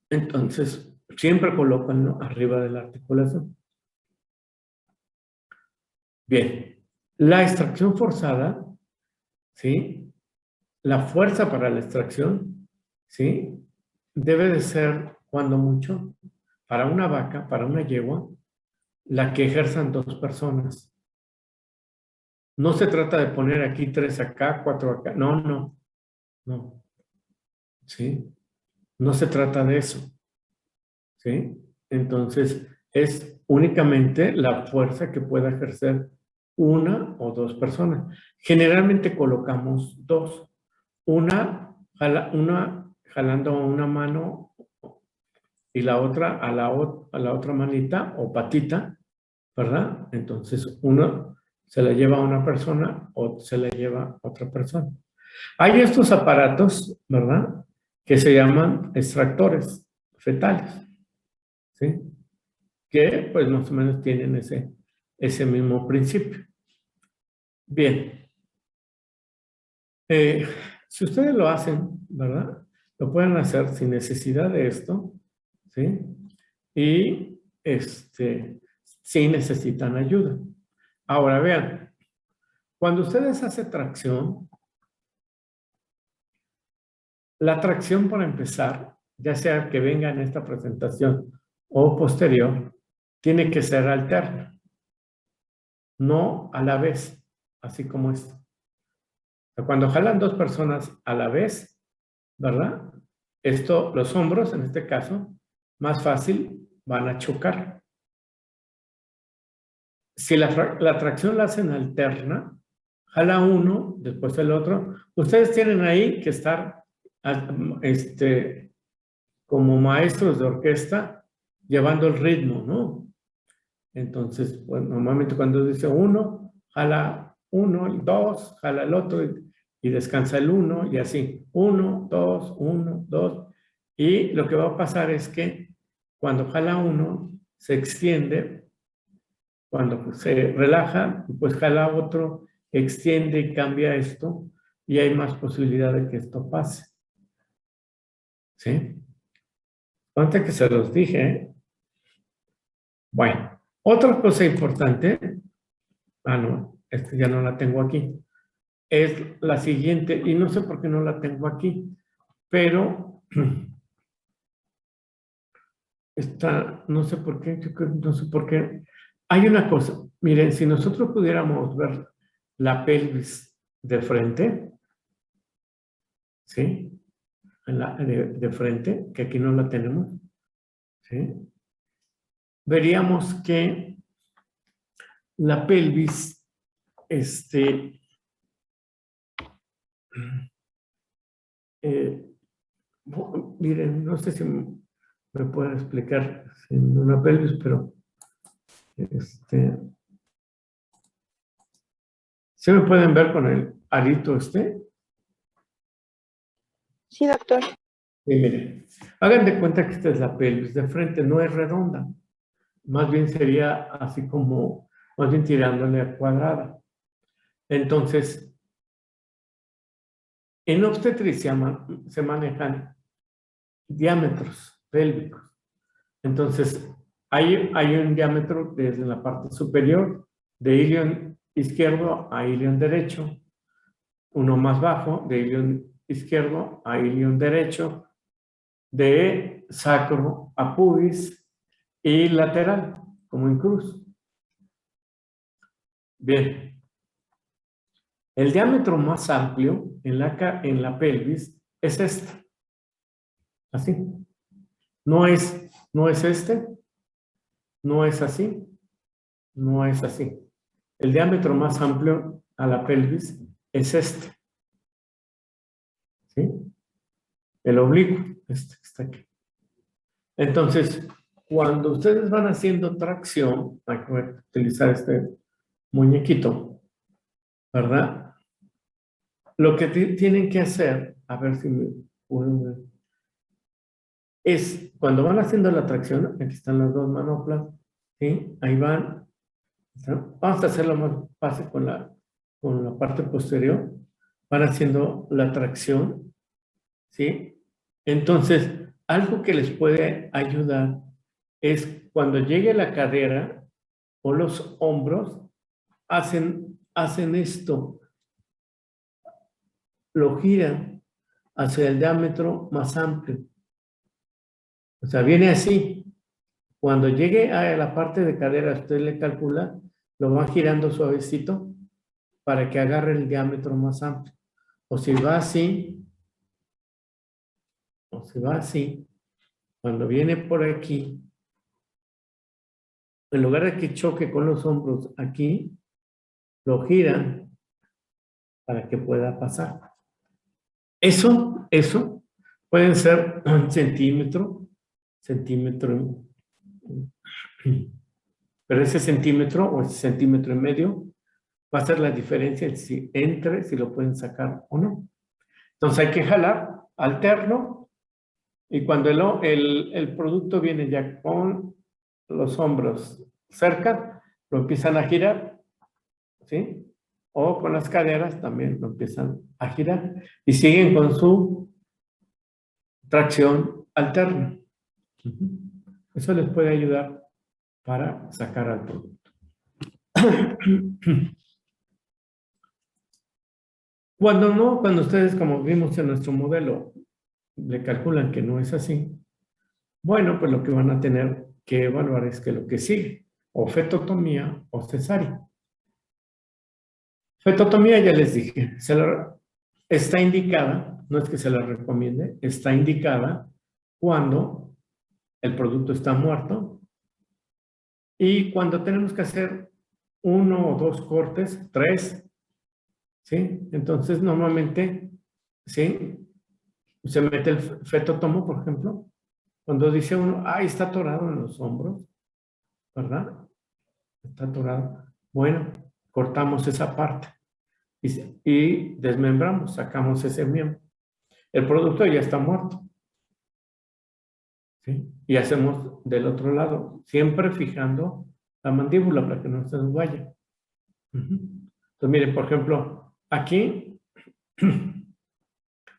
Entonces, siempre colócanlo arriba de la articulación. Bien, la extracción forzada, ¿sí? La fuerza para la extracción, ¿sí? Debe de ser, cuando mucho, para una vaca, para una yegua, la que ejerzan dos personas. No se trata de poner aquí 3 acá, 4 acá. No, no, no. ¿Sí? No se trata de eso. ¿Sí? Entonces, es únicamente la fuerza que pueda ejercer una o dos personas. Generalmente colocamos dos. Una jalando una mano y la otra a la otra manita o patita, ¿verdad? Entonces, uno se la lleva a una persona o se la lleva a otra persona. Hay estos aparatos, ¿verdad? Que se llaman extractores fetales, ¿sí? Que pues más o menos tienen ese mismo principio. Bien. Si ustedes lo hacen, ¿verdad? Lo pueden hacer sin necesidad de esto, ¿sí? Y sí necesitan ayuda. Ahora vean, cuando ustedes hacen tracción, la tracción para empezar, ya sea que venga en esta presentación o posterior, tiene que ser alterna, no a la vez, así como esto. Cuando jalan dos personas a la vez, ¿verdad? Los hombros, en este caso, más fácil, van a chocar. Si la tracción la hacen alterna, jala uno, después el otro, ustedes tienen ahí que estar como maestros de orquesta llevando el ritmo, ¿no? Entonces, pues, normalmente cuando dice uno, jala uno, el dos, jala el otro y descansa el uno y así. Uno, dos. Y lo que va a pasar es que cuando jala uno, se extiende. Cuando se relaja, pues jala otro, extiende y cambia esto y hay más posibilidad de que esto pase. ¿Sí? Antes que se los dije, ¿eh? Bueno, otra cosa importante, no, ya no la tengo aquí, es la siguiente, y no sé por qué no la tengo aquí, pero no sé por qué, no sé por qué. Hay una cosa, miren, si nosotros pudiéramos ver la pelvis de frente, ¿sí? De frente, que aquí no la tenemos, ¿sí? Veríamos que la pelvis, Miren, no sé si me pueden explicar en una pelvis, pero ¿sí me pueden ver con el arito Sí, doctor. Sí, miren, hagan de cuenta que esta es la pelvis de frente, no es redonda. Más bien sería así como, más bien tirándole a cuadrada. Entonces, en obstetricia se manejan diámetros pélvicos. Entonces, hay un diámetro desde la parte superior de ilion izquierdo a ilion derecho, uno más bajo de ilion izquierdo a ilion derecho, de sacro a pubis y lateral, como en cruz. Bien. El diámetro más amplio en la pelvis es este. Así. No es este, no es así, no es así. El diámetro más amplio a la pelvis es este. ¿Sí? El oblicuo, este que está aquí. Entonces, cuando ustedes van haciendo tracción, hay que utilizar este muñequito, ¿verdad? Lo que tienen que hacer, a ver si me pueden ver, es cuando van haciendo la tracción, aquí están las dos manoplas, ¿sí? Ahí van. Vamos a hacerlo más fácil con la parte posterior. Van haciendo la tracción, ¿sí? Entonces, algo que les puede ayudar es cuando llegue la cadera o los hombros, hacen esto, lo giran hacia el diámetro más amplio. O sea, viene así. Cuando llegue a la parte de cadera, usted le calcula, lo va girando suavecito para que agarre el diámetro más amplio. O si va así, cuando viene por aquí, en lugar de que choque con los hombros aquí, lo giran para que pueda pasar. Eso pueden ser un centímetro, pero ese centímetro o ese centímetro y medio va a ser la diferencia entre si lo pueden sacar o no. Entonces hay que jalar alterno y cuando el producto viene ya con los hombros cerca, lo empiezan a girar, ¿sí? O con las caderas también lo empiezan a girar y siguen con su tracción alterna. Eso les puede ayudar para sacar al producto. Cuando ustedes, como vimos en nuestro modelo, le calculan que no es así, bueno, pues lo que van a tener que evaluar es que lo que sigue, o fetotomía o cesárea. Fetotomía ya les dije, está indicada, no es que se la recomiende, está indicada cuando el producto está muerto y cuando tenemos que hacer 1 o 2 cortes, 3, ¿sí? Entonces, normalmente, ¿sí? Se mete el fetotomo, por ejemplo, cuando dice uno, está atorado en los hombros, ¿verdad? Está atorado. Bueno, cortamos esa parte y desmembramos, sacamos ese miembro. El producto ya está muerto. ¿Sí? Y hacemos del otro lado, siempre fijando la mandíbula para que no se nos vaya. Entonces, miren, por ejemplo, aquí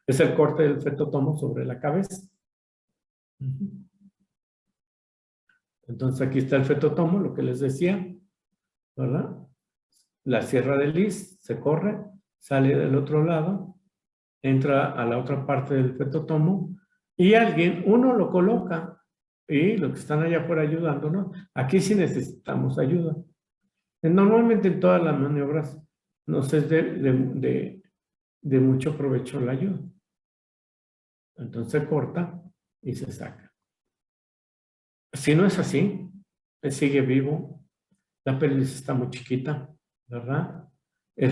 es el corte del fetotomo sobre la cabeza. Entonces, aquí está el fetotomo, lo que les decía, ¿verdad? La sierra de lis se corre, sale del otro lado, entra a la otra parte del fetotomo y uno lo coloca y los que están allá afuera ayudándonos, aquí sí necesitamos ayuda. Normalmente en todas las maniobras nos es de mucho provecho la ayuda. Entonces se corta y se saca. Si no es así, sigue vivo, la pelvis está muy chiquita, ¿verdad? El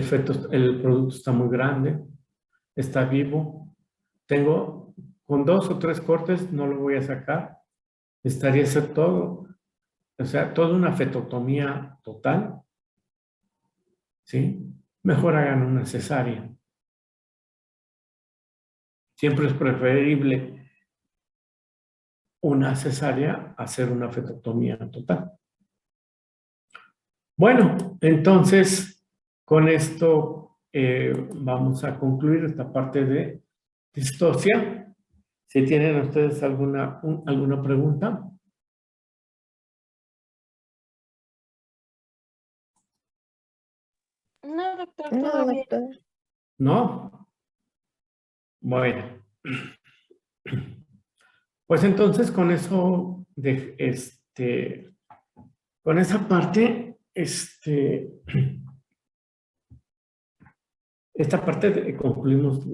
producto está muy grande, está vivo, tengo con 2 o 3 cortes, no lo voy a sacar. Estaría hacer todo, o sea, toda una fetotomía total, ¿sí? Mejor hagan una cesárea. Siempre es preferible una cesárea a hacer una fetotomía total. Bueno, entonces, con esto vamos a concluir esta parte de distocia. Si tienen ustedes alguna pregunta. No, doctor, No, todo bien. doctor. ¿No? Bueno. Pues entonces con eso, con esa parte, esta parte concluimos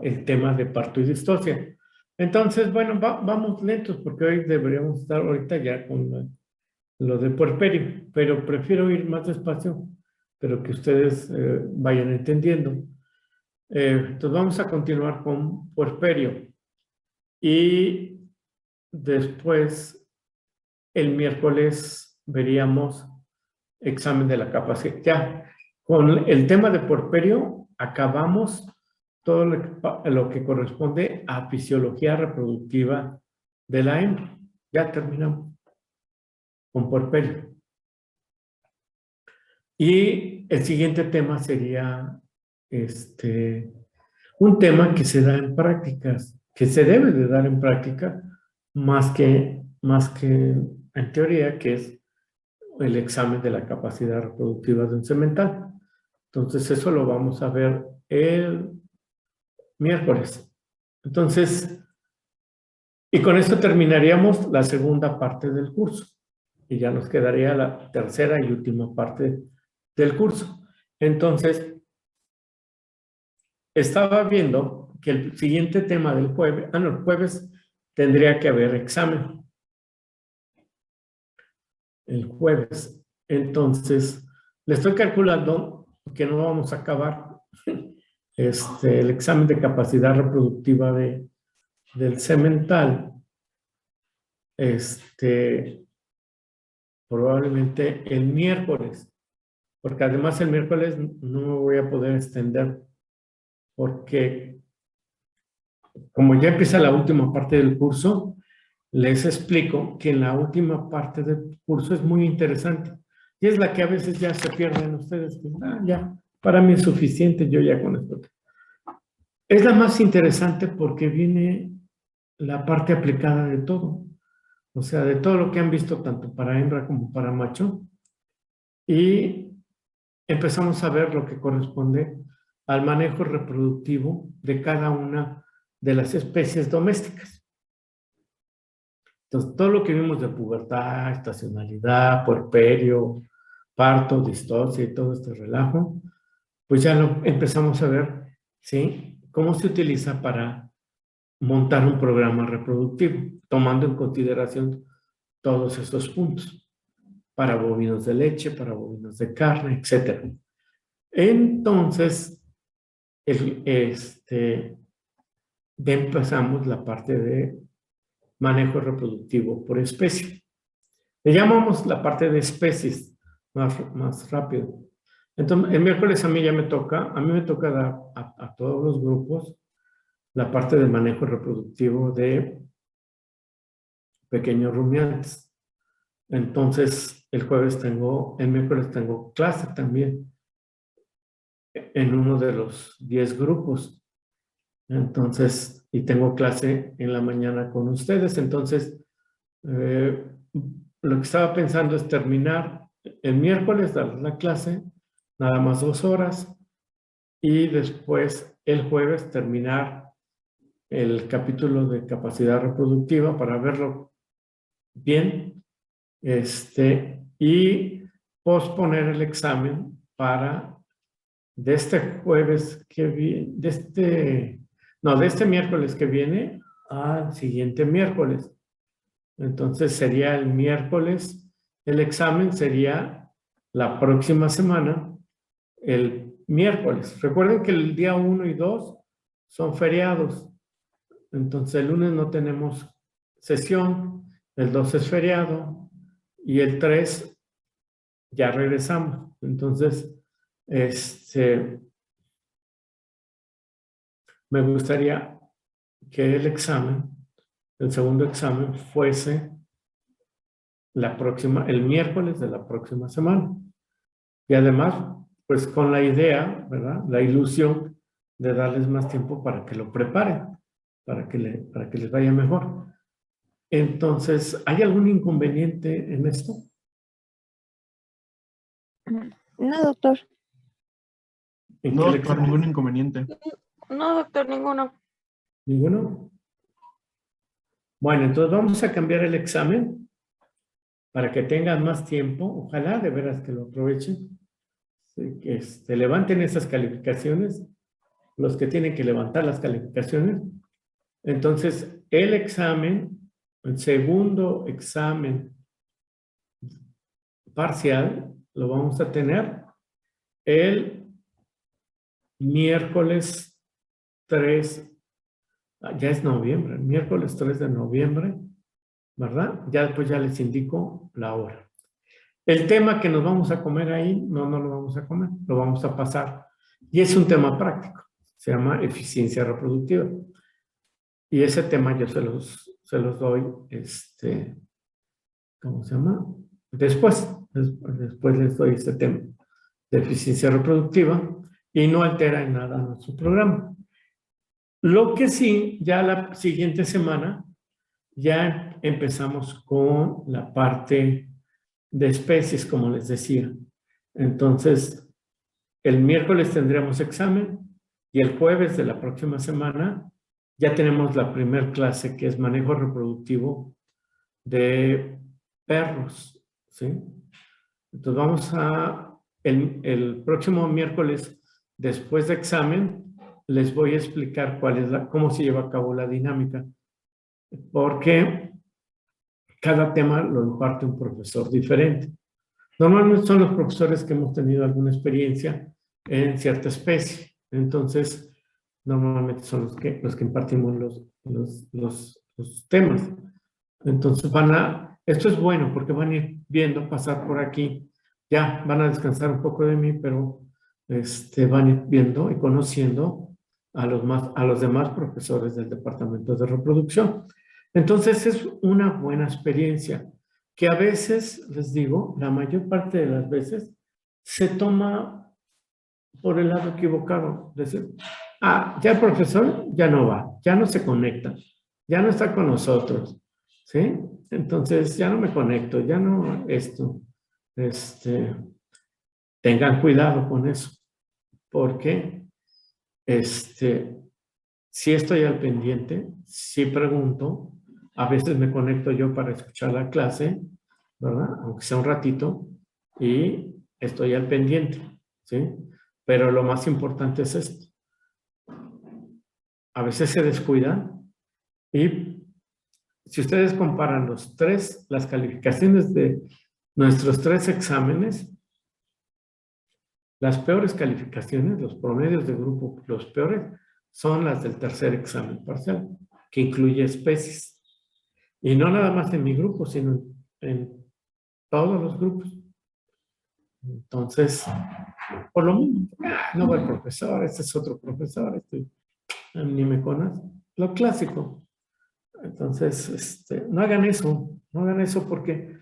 el tema de parto y distocia. Entonces, bueno, vamos lentos porque hoy deberíamos estar ahorita ya con lo de puerperio, pero prefiero ir más despacio, pero que ustedes vayan entendiendo. Entonces vamos a continuar con puerperio y después el miércoles veríamos examen de la capacidad. Ya, con el tema de puerperio acabamos todo lo que corresponde a fisiología reproductiva de la hembra. Ya terminamos con puerperio. Y el siguiente tema sería un tema que se da en prácticas, que se debe de dar en práctica más que en teoría, que es el examen de la capacidad reproductiva de un semental. Entonces, eso lo vamos a ver el miércoles. Entonces, y con esto terminaríamos la segunda parte del curso. Y ya nos quedaría la tercera y última parte del curso. Entonces, estaba viendo que el siguiente tema del jueves, el jueves tendría que haber examen. El jueves. Entonces, le estoy calculando que no vamos a acabar el examen de capacidad reproductiva del semental. Probablemente el miércoles, porque además el miércoles no me voy a poder extender, porque como ya empieza la última parte del curso, les explico que la última parte del curso es muy interesante y es la que a veces ya se pierden ustedes. Ya, para mí es suficiente, yo ya con esto. Es la más interesante porque viene la parte aplicada de todo, o sea, de todo lo que han visto tanto para hembra como para macho, y empezamos a ver lo que corresponde al manejo reproductivo de cada una de las especies domésticas. Entonces, todo lo que vimos de pubertad, estacionalidad, puerperio, parto, distocia y todo este relajo, pues ya lo empezamos a ver, ¿sí? Cómo se utiliza para montar un programa reproductivo, tomando en consideración todos estos puntos, para bovinos de leche, para bovinos de carne, etc. Entonces, ya empezamos la parte de manejo reproductivo por especie. Le llamamos la parte de especies más rápido. Entonces, el miércoles a mí me toca dar a todos los grupos la parte de manejo reproductivo de pequeños rumiantes. Entonces, el miércoles tengo clase también en uno de los 10 grupos. Entonces, y tengo clase en la mañana con ustedes. Entonces, lo que estaba pensando es terminar el miércoles, dar la clase, nada más 2 horas, y después el jueves terminar el capítulo de capacidad reproductiva para verlo bien, y posponer el examen para de este jueves que viene, de este miércoles que viene al siguiente miércoles. Entonces sería el miércoles, el examen sería la próxima semana, el miércoles. Recuerden que el día 1 y 2 son feriados, Entonces el lunes no tenemos sesión, el 2 es feriado y el 3 ya regresamos. Entonces, me gustaría que el segundo examen fuese el miércoles de la próxima semana. Y además, pues con la idea, ¿verdad? La ilusión de darles más tiempo para que lo preparen, para que les vaya mejor. Entonces, ¿hay algún inconveniente en esto? No, doctor. No, doctor, ningún inconveniente. No, doctor, ninguno. ¿Ninguno? Bueno, entonces vamos a cambiar el examen para que tengan más tiempo. Ojalá de veras que lo aprovechen. Que levanten esas calificaciones, los que tienen que levantar las calificaciones. Entonces, el segundo examen parcial, lo vamos a tener el miércoles 3, ya es noviembre, miércoles 3 de noviembre, ¿verdad? Ya después ya les indico la hora. El tema que nos vamos a comer ahí, no lo vamos a comer, lo vamos a pasar. Y es un tema práctico, se llama eficiencia reproductiva. Y ese tema yo se los doy, ¿cómo se llama? Después les doy este tema de eficiencia reproductiva y no altera en nada nuestro programa. Lo que sí, ya la siguiente semana, ya empezamos con la parte de especies, como les decía. Entonces, el miércoles tendremos examen y el jueves de la próxima semana ya tenemos la primera clase que es manejo reproductivo de perros, ¿sí? Entonces el próximo miércoles, después de examen, les voy a explicar cómo se lleva a cabo la dinámica, porque cada tema lo imparte un profesor diferente. Normalmente son los profesores que hemos tenido alguna experiencia en cierta especie. Entonces, normalmente son los que impartimos los temas. Entonces esto es bueno porque van a ir viendo pasar por aquí. Ya van a descansar un poco de mí, pero van a ir viendo y conociendo a los demás profesores del departamento de reproducción. Entonces es una buena experiencia que a veces, les digo, la mayor parte de las veces se toma por el lado equivocado. Decir, ya el profesor ya no va, ya no se conecta, ya no está con nosotros, ¿sí? Entonces ya no me conecto, ya no esto. Tengan cuidado con eso, porque sí estoy al pendiente, sí pregunto, a veces me conecto yo para escuchar la clase, ¿verdad? Aunque sea un ratito, y estoy al pendiente, ¿sí? Pero lo más importante es esto. A veces se descuidan y si ustedes comparan las calificaciones de nuestros 3 exámenes, las peores calificaciones, los promedios de grupo, los peores, son las del tercer examen parcial, que incluye especies. Y no nada más en mi grupo, sino en todos los grupos. Entonces, por lo mismo, no va el profesor, este es otro profesor, ni me conoce. Lo clásico. Entonces, no hagan eso porque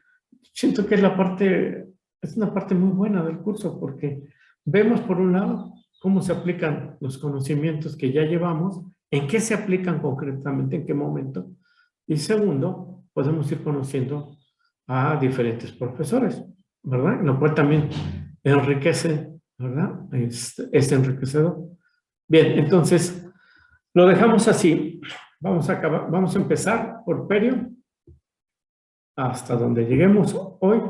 siento que es una parte muy buena del curso, porque vemos por un lado cómo se aplican los conocimientos que ya llevamos, en qué se aplican concretamente, en qué momento, y segundo, podemos ir conociendo a diferentes profesores, ¿verdad? Lo cual también enriquece, ¿verdad? Es enriquecedor. Bien, entonces, lo dejamos así. Vamos a empezar por perio hasta donde lleguemos hoy.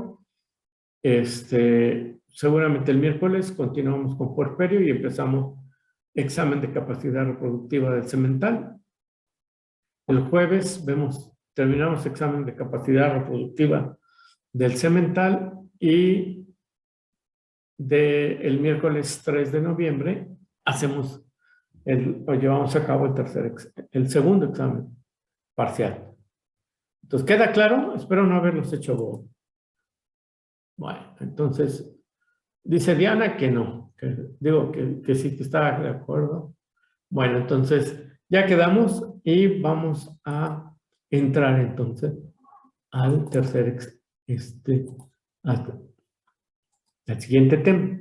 Seguramente el miércoles continuamos con puerperio y empezamos examen de capacidad reproductiva del semental. El jueves terminamos examen de capacidad reproductiva del semental y el miércoles 3 de noviembre hacemos o llevamos a cabo el segundo examen parcial. Entonces, ¿queda claro? Espero no haberlos hecho bobo. Bueno, entonces, dice Diana que no, que sí que está de acuerdo. Bueno, entonces, ya quedamos y vamos a entrar entonces al al siguiente tema.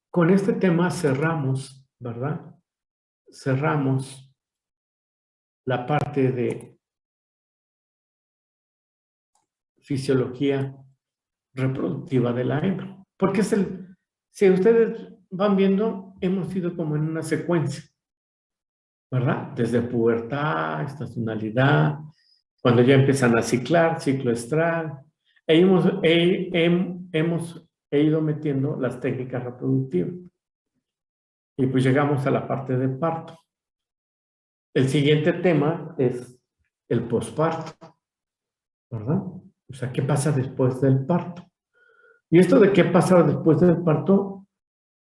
Con este tema cerramos, ¿verdad? Cerramos la parte de fisiología reproductiva de la hembra. Porque si ustedes van viendo, hemos ido como en una secuencia, ¿verdad? Desde pubertad, estacionalidad, cuando ya empiezan a ciclar, ciclo estral, hemos ido metiendo las técnicas reproductivas. Y pues llegamos a la parte de parto. El siguiente tema es el posparto, ¿verdad? O sea, ¿qué pasa después del parto? Y esto de qué pasa después del parto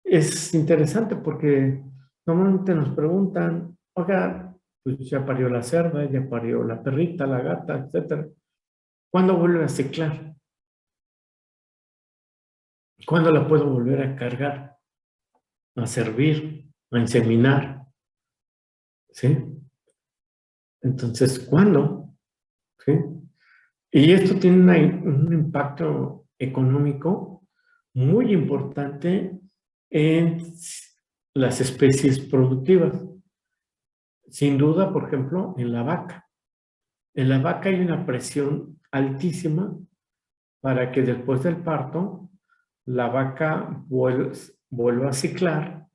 es interesante porque normalmente nos preguntan, oiga, pues ya parió la cerda, ya parió la perrita, la gata, etcétera. ¿Cuándo vuelve a ciclar? ¿Cuándo la puedo volver a cargar? A servir, a inseminar. ¿Sí? Entonces, ¿cuándo? ¿Sí? Y esto tiene un impacto económico muy importante en las especies productivas. Sin duda, por ejemplo, en la vaca. En la vaca hay una presión altísima para que después del parto la vaca vuelva a ciclar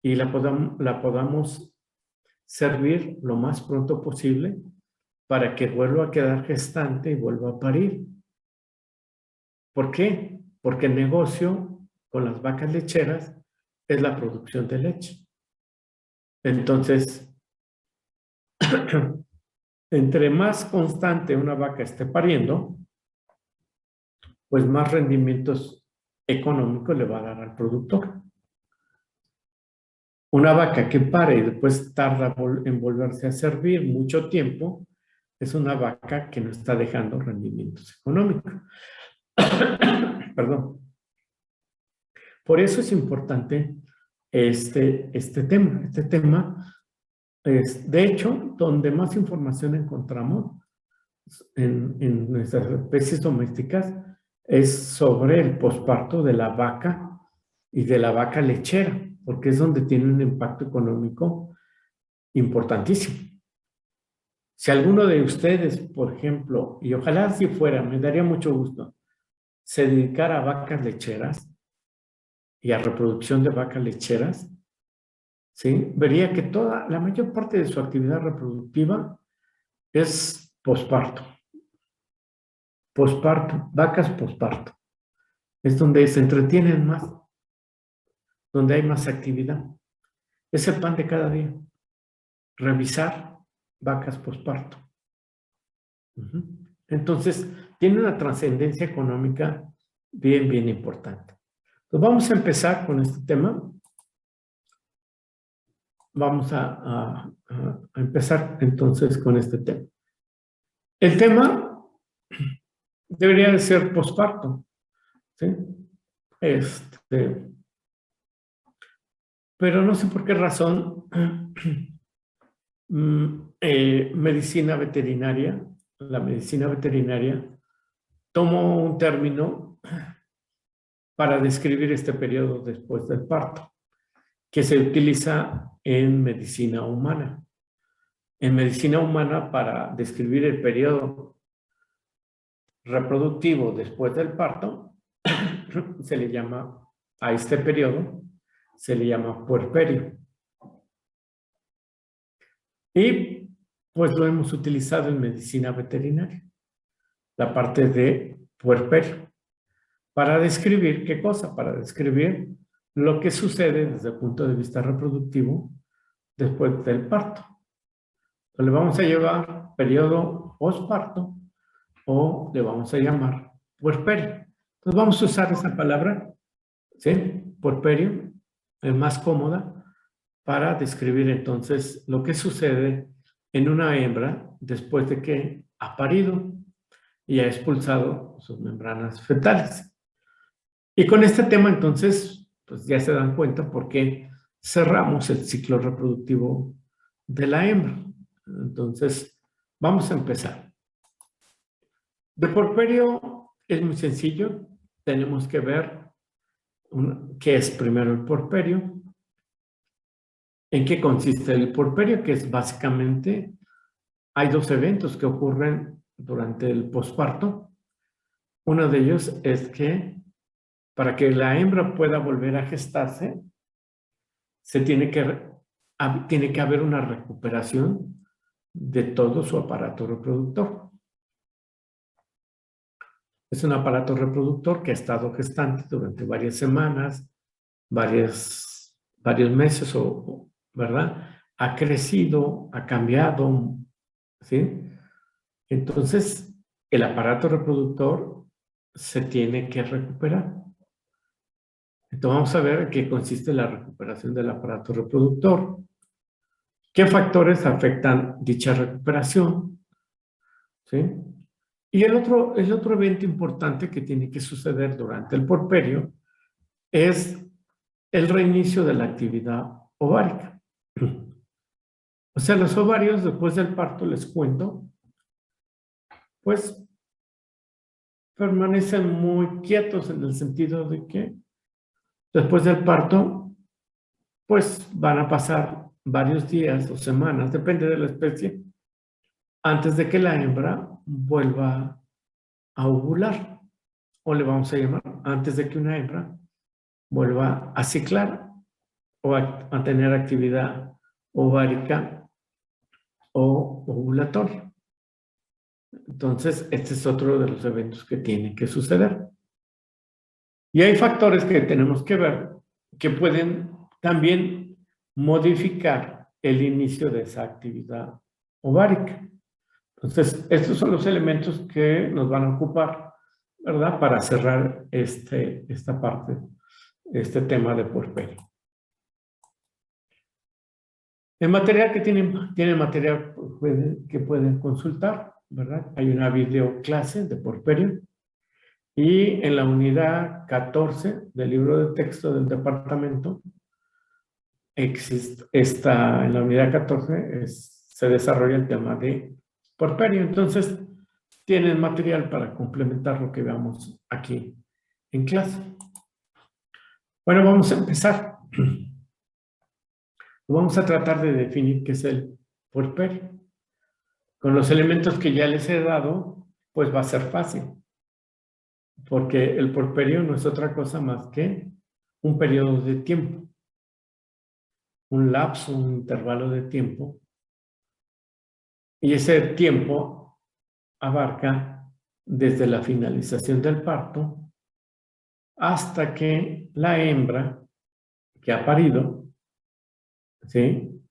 y la podamos servir lo más pronto posible para que vuelva a quedar gestante y vuelva a parir. ¿Por qué? Porque el negocio con las vacas lecheras es la producción de leche. Entonces, entre más constante una vaca esté pariendo, pues más rendimientos económicos le va a dar al productor. Una vaca que pare y después tarda en volverse a servir mucho tiempo, es una vaca que no está dejando rendimientos económicos. Perdón. Por eso es importante este tema. Este tema es, de hecho, donde más información encontramos en nuestras especies domésticas es sobre el posparto de la vaca y de la vaca lechera, porque es donde tiene un impacto económico importantísimo. Si alguno de ustedes, por ejemplo, y ojalá así fuera, me daría mucho gusto, se dedicara a vacas lecheras y a reproducción de vacas lecheras, ¿sí? Vería que la mayor parte de su actividad reproductiva es posparto. Posparto, vacas posparto. Es donde se entretienen más, donde hay más actividad. Es el pan de cada día. Revisar vacas posparto. Entonces, tiene una trascendencia económica bien, bien importante. Entonces, vamos a empezar con este tema. Vamos a empezar entonces con este tema. El tema debería de ser posparto, ¿sí? Pero no sé por qué razón medicina veterinaria, la medicina veterinaria tomó un término para describir este periodo después del parto, que se utiliza en medicina humana. En medicina humana, para describir el periodo reproductivo después del parto, se le llama, a este periodo, se le llama puerperio. Y pues lo hemos utilizado en medicina veterinaria, la parte de puerperio, para describir ¿qué cosa? Para describir lo que sucede desde el punto de vista reproductivo después del parto. Entonces, le vamos a llevar periodo posparto o le vamos a llamar puerperio. Entonces vamos a usar esa palabra, ¿sí? puerperio es más cómoda para describir entonces lo que sucede en una hembra después de que ha parido y ha expulsado sus membranas fetales. Y con este tema entonces, pues ya se dan cuenta por qué cerramos el ciclo reproductivo de la hembra. Entonces, vamos a empezar. De puerperio es muy sencillo. Tenemos que ver qué es primero el puerperio, en qué consiste el puerperio, que es básicamente, hay dos eventos que ocurren durante el posparto. Uno de ellos es que para que la hembra pueda volver a gestarse, tiene que haber una recuperación de todo su aparato reproductor. Es un aparato reproductor que ha estado gestante durante varias semanas, varios meses, ¿verdad? Ha crecido, ha cambiado, ¿sí? Entonces, el aparato reproductor se tiene que recuperar. Entonces, vamos a ver en qué consiste la recuperación del aparato reproductor. ¿Qué factores afectan dicha recuperación? ¿Sí? Y el otro evento importante que tiene que suceder durante el puerperio es el reinicio de la actividad ovárica. O sea, los ovarios después del parto, les cuento, pues permanecen muy quietos en el sentido de que después del parto, pues van a pasar varios días o semanas, depende de la especie, antes de que la hembra vuelva a ovular, o le vamos a llamar antes de que una hembra vuelva a ciclar o a tener actividad ovárica o ovulatoria. Entonces, este es otro de los eventos que tiene que suceder. Y hay factores que tenemos que ver que pueden también modificar el inicio de esa actividad ovárica. Entonces, estos son los elementos que nos van a ocupar, ¿verdad? Para cerrar esta parte, este tema de puerperio. El material que tienen material que pueden consultar, ¿verdad? Hay una videoclase de puerperio y en la unidad 14 del libro de texto del departamento en la unidad 14 se desarrolla el tema de puerperio. Entonces, tienen material para complementar lo que veamos aquí en clase. Bueno, vamos a empezar. Vamos a tratar de definir qué es el puerperio. Con los elementos que ya les he dado, pues va a ser fácil. Porque el puerperio no es otra cosa más que un periodo de tiempo. Un lapso, un intervalo de tiempo. Y ese tiempo abarca desde la finalización del parto hasta que la hembra que ha parido, ¿sí?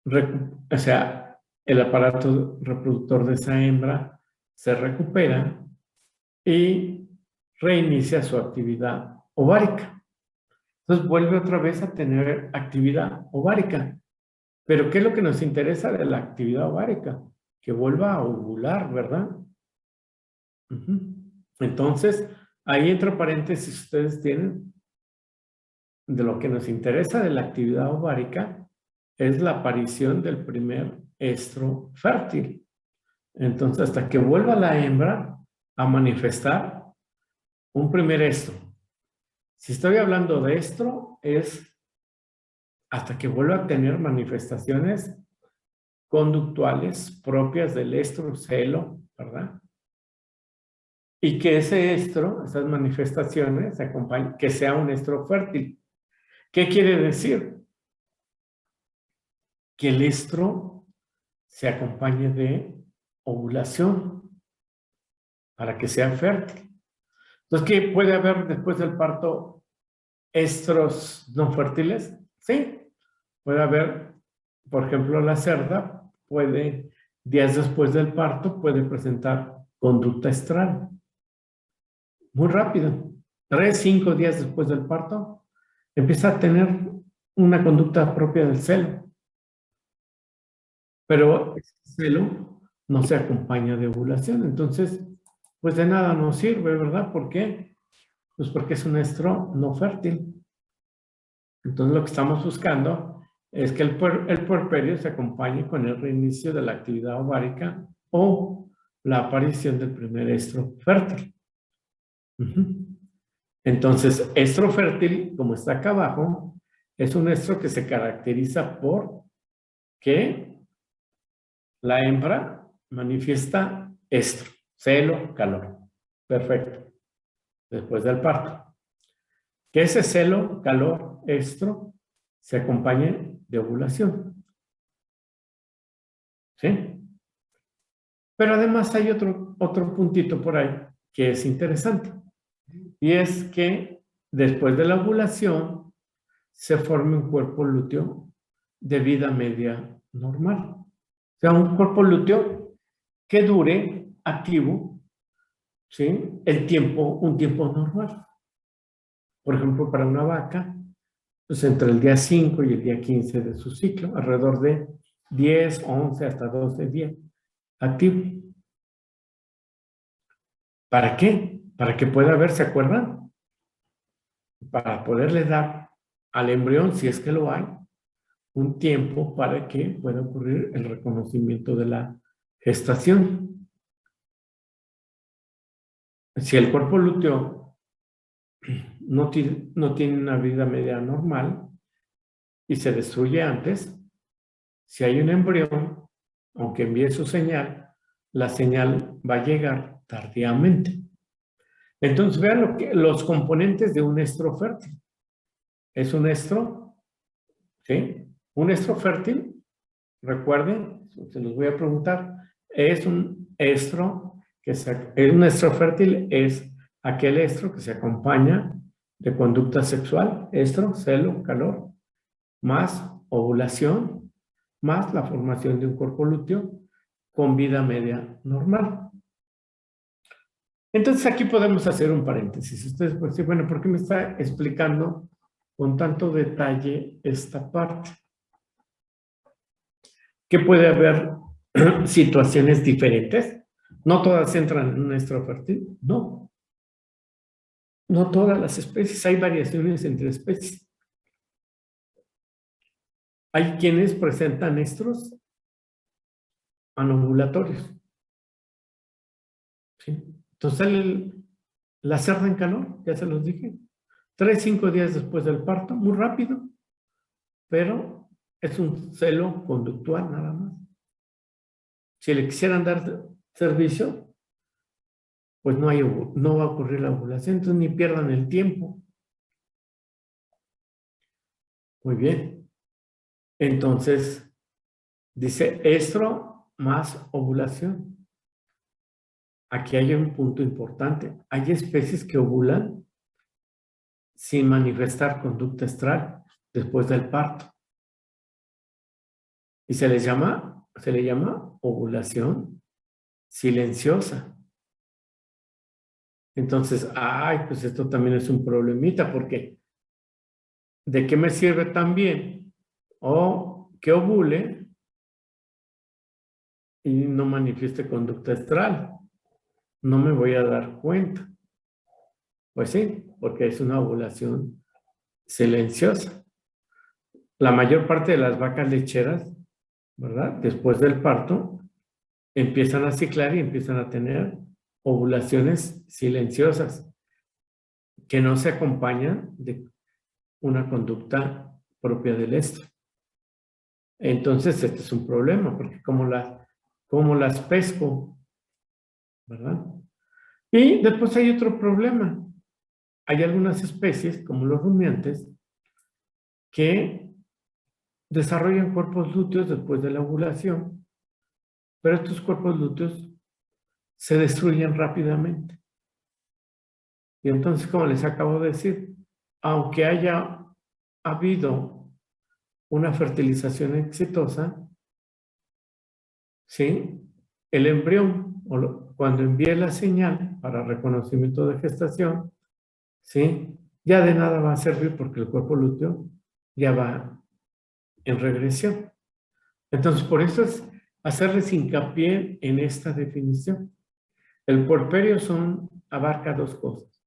O sea, el aparato reproductor de esa hembra se recupera y reinicia su actividad ovárica. Entonces vuelve otra vez a tener actividad ovárica. Pero ¿qué es lo que nos interesa de la actividad ovárica? Que vuelva a ovular, ¿verdad? Entonces, ahí entre paréntesis ustedes tienen de lo que nos interesa de la actividad ovárica es la aparición del primer estro fértil. Entonces, hasta que vuelva la hembra a manifestar un primer estro. Si estoy hablando de estro, es hasta que vuelva a tener manifestaciones conductuales propias del estrocelo, ¿verdad? Y que ese estro, esas manifestaciones, se acompañen, que sea un estro fértil. ¿Qué quiere decir? Que el estro se acompañe de ovulación para que sea fértil. Entonces, ¿qué puede haber después del parto? ¿Estros no fértiles? Sí. Puede haber, por ejemplo, la cerda puede, días después del parto, puede presentar conducta estral. Muy rápido. 3, 5 días después del parto, empieza a tener una conducta propia del celo. Pero ese celo no se acompaña de ovulación. Entonces, pues de nada nos sirve, ¿verdad? ¿Por qué? Pues porque es un estro no fértil. Entonces, lo que estamos buscando es que el puerperio se acompañe con el reinicio de la actividad ovárica o la aparición del primer estro fértil. Entonces, estro fértil, como está acá abajo, es un estro que se caracteriza por que la hembra manifiesta estro, celo, calor. Perfecto. Después del parto. Que ese celo, calor, estro, se acompañe de ovulación. ¿Sí? Pero además hay otro puntito por ahí que es interesante. Y es que después de la ovulación se forma un cuerpo lúteo de vida media normal. O sea, un cuerpo lúteo que dure activo, ¿sí? Un tiempo normal. Por ejemplo, para una vaca, pues entre el día 5 y el día 15 de su ciclo, alrededor de 10, 11, hasta 12 días activo. ¿Para qué? Para que pueda haber, ¿se acuerdan? Para poderle dar al embrión, si es que lo hay, un tiempo para que pueda ocurrir el reconocimiento de la gestación. Si el cuerpo lúteo no tiene una vida media normal y se destruye antes, si hay un embrión, aunque envíe su señal, la señal va a llegar tardíamente. Entonces, vean los componentes de un estro fértil. Es un estro, ¿sí? Un estro fértil, recuerden, se los voy a preguntar, es un estro un estro fértil es aquel estro que se acompaña de conducta sexual, estro, celo, calor, más ovulación, más la formación de un cuerpo lúteo con vida media normal. Entonces aquí podemos hacer un paréntesis. Ustedes pueden decir, bueno, ¿por qué me está explicando con tanto detalle esta parte? Que puede haber situaciones diferentes. No todas entran en un estro fértil, no. No todas las especies, hay variaciones entre especies. Hay quienes presentan estros anovulatorios. ¿Sí? Entonces sale la cerda en calor, ya se los dije. 3, 5 días después del parto, muy rápido, pero es un celo conductual nada más. Si le quisieran dar servicio, pues no va a ocurrir la ovulación, entonces ni pierdan el tiempo. Muy bien. Entonces, dice estro más ovulación. Aquí hay un punto importante. Hay especies que ovulan sin manifestar conducta estral después del parto. Y se le llama ovulación silenciosa. Entonces, pues esto también es un problemita, porque ¿de qué me sirve también? O que ovule y no manifieste conducta estral. No me voy a dar cuenta. Pues sí, porque es una ovulación silenciosa. La mayor parte de las vacas lecheras, ¿verdad? Después del parto, empiezan a ciclar y empiezan a tener ovulaciones silenciosas que no se acompañan de una conducta propia del estro. Entonces, este es un problema, porque como las pesco, ¿verdad? Y después hay otro problema. Hay algunas especies, como los rumiantes, que desarrollan cuerpos lúteos después de la ovulación, pero estos cuerpos lúteos se destruyen rápidamente. Y entonces, como les acabo de decir, aunque haya habido una fertilización exitosa, ¿sí? El embrión, cuando envíe la señal para reconocimiento de gestación, ¿sí? ya de nada va a servir porque el cuerpo lúteo ya va en regresión. Entonces, por eso es hacerles hincapié en esta definición. El puerperio abarca dos cosas.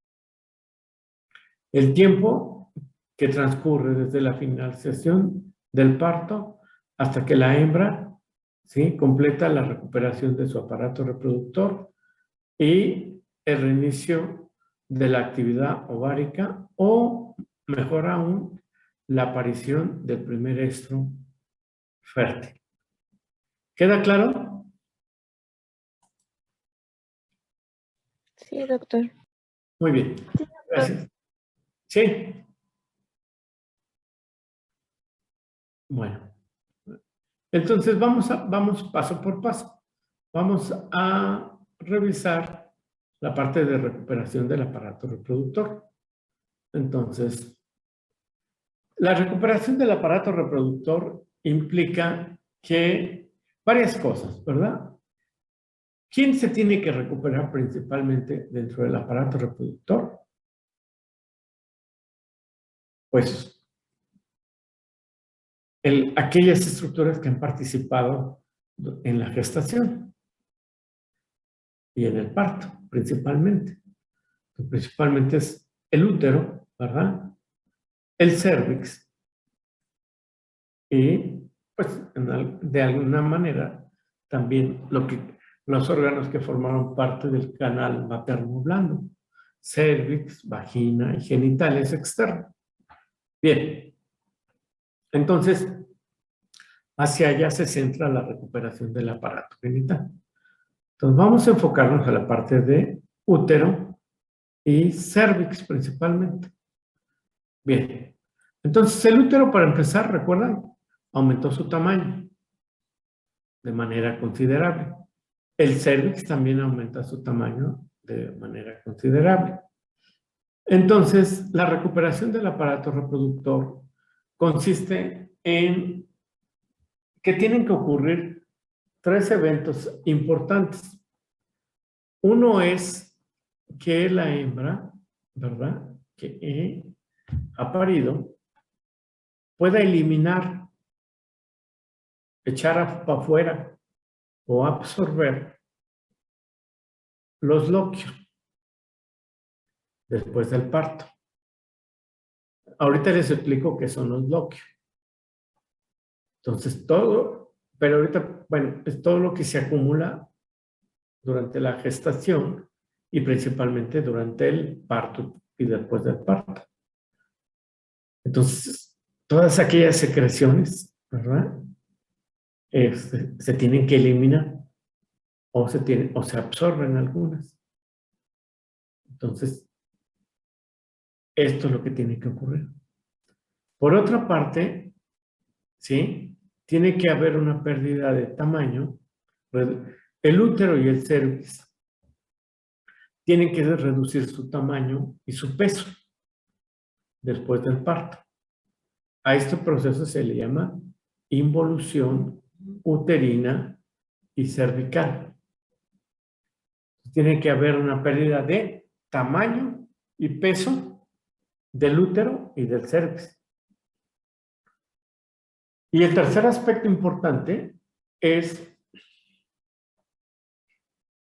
El tiempo que transcurre desde la finalización del parto hasta que la hembra, ¿sí?, completa la recuperación de su aparato reproductor y el reinicio de la actividad ovárica o, mejor aún, la aparición del primer estro fértil. ¿Queda claro? Sí, doctor. Muy bien. Gracias. ¿Sí? Bueno. Entonces vamos paso por paso. Vamos a revisar la parte de recuperación del aparato reproductor. Entonces, la recuperación del aparato reproductor implica que varias cosas, ¿verdad? ¿Quién se tiene que recuperar principalmente dentro del aparato reproductor? Pues aquellas estructuras que han participado en la gestación y en el parto, principalmente. Principalmente es el útero, ¿verdad? El cérvix y, pues, de alguna manera, también los órganos que formaron parte del canal materno blando, cérvix, vagina y genitales externos. Bien, entonces, hacia allá se centra la recuperación del aparato genital. Entonces, vamos a enfocarnos a la parte de útero y cérvix principalmente. Bien, entonces el útero, para empezar, recuerdan, aumentó su tamaño de manera considerable. El cérvix también aumenta su tamaño de manera considerable. Entonces, la recuperación del aparato reproductor consiste en que tienen que ocurrir 3 eventos importantes. Uno es que la hembra, ¿verdad?, que ha parido, pueda eliminar, echar para afuera o absorber los loquios después del parto. Ahorita les explico qué son los loquios. Entonces, pero ahorita, bueno, es todo lo que se acumula durante la gestación y principalmente durante el parto y después del parto. Entonces, todas aquellas secreciones, ¿verdad?, se tienen que eliminar o se absorben algunas. Entonces, esto es lo que tiene que ocurrir. Por otra parte, ¿sí?, tiene que haber una pérdida de tamaño. El útero y el cérvix tienen que reducir su tamaño y su peso después del parto. A este proceso se le llama involución uterina y cervical. Tiene que haber una pérdida de tamaño y peso del útero y del cérvix. Y el tercer aspecto importante es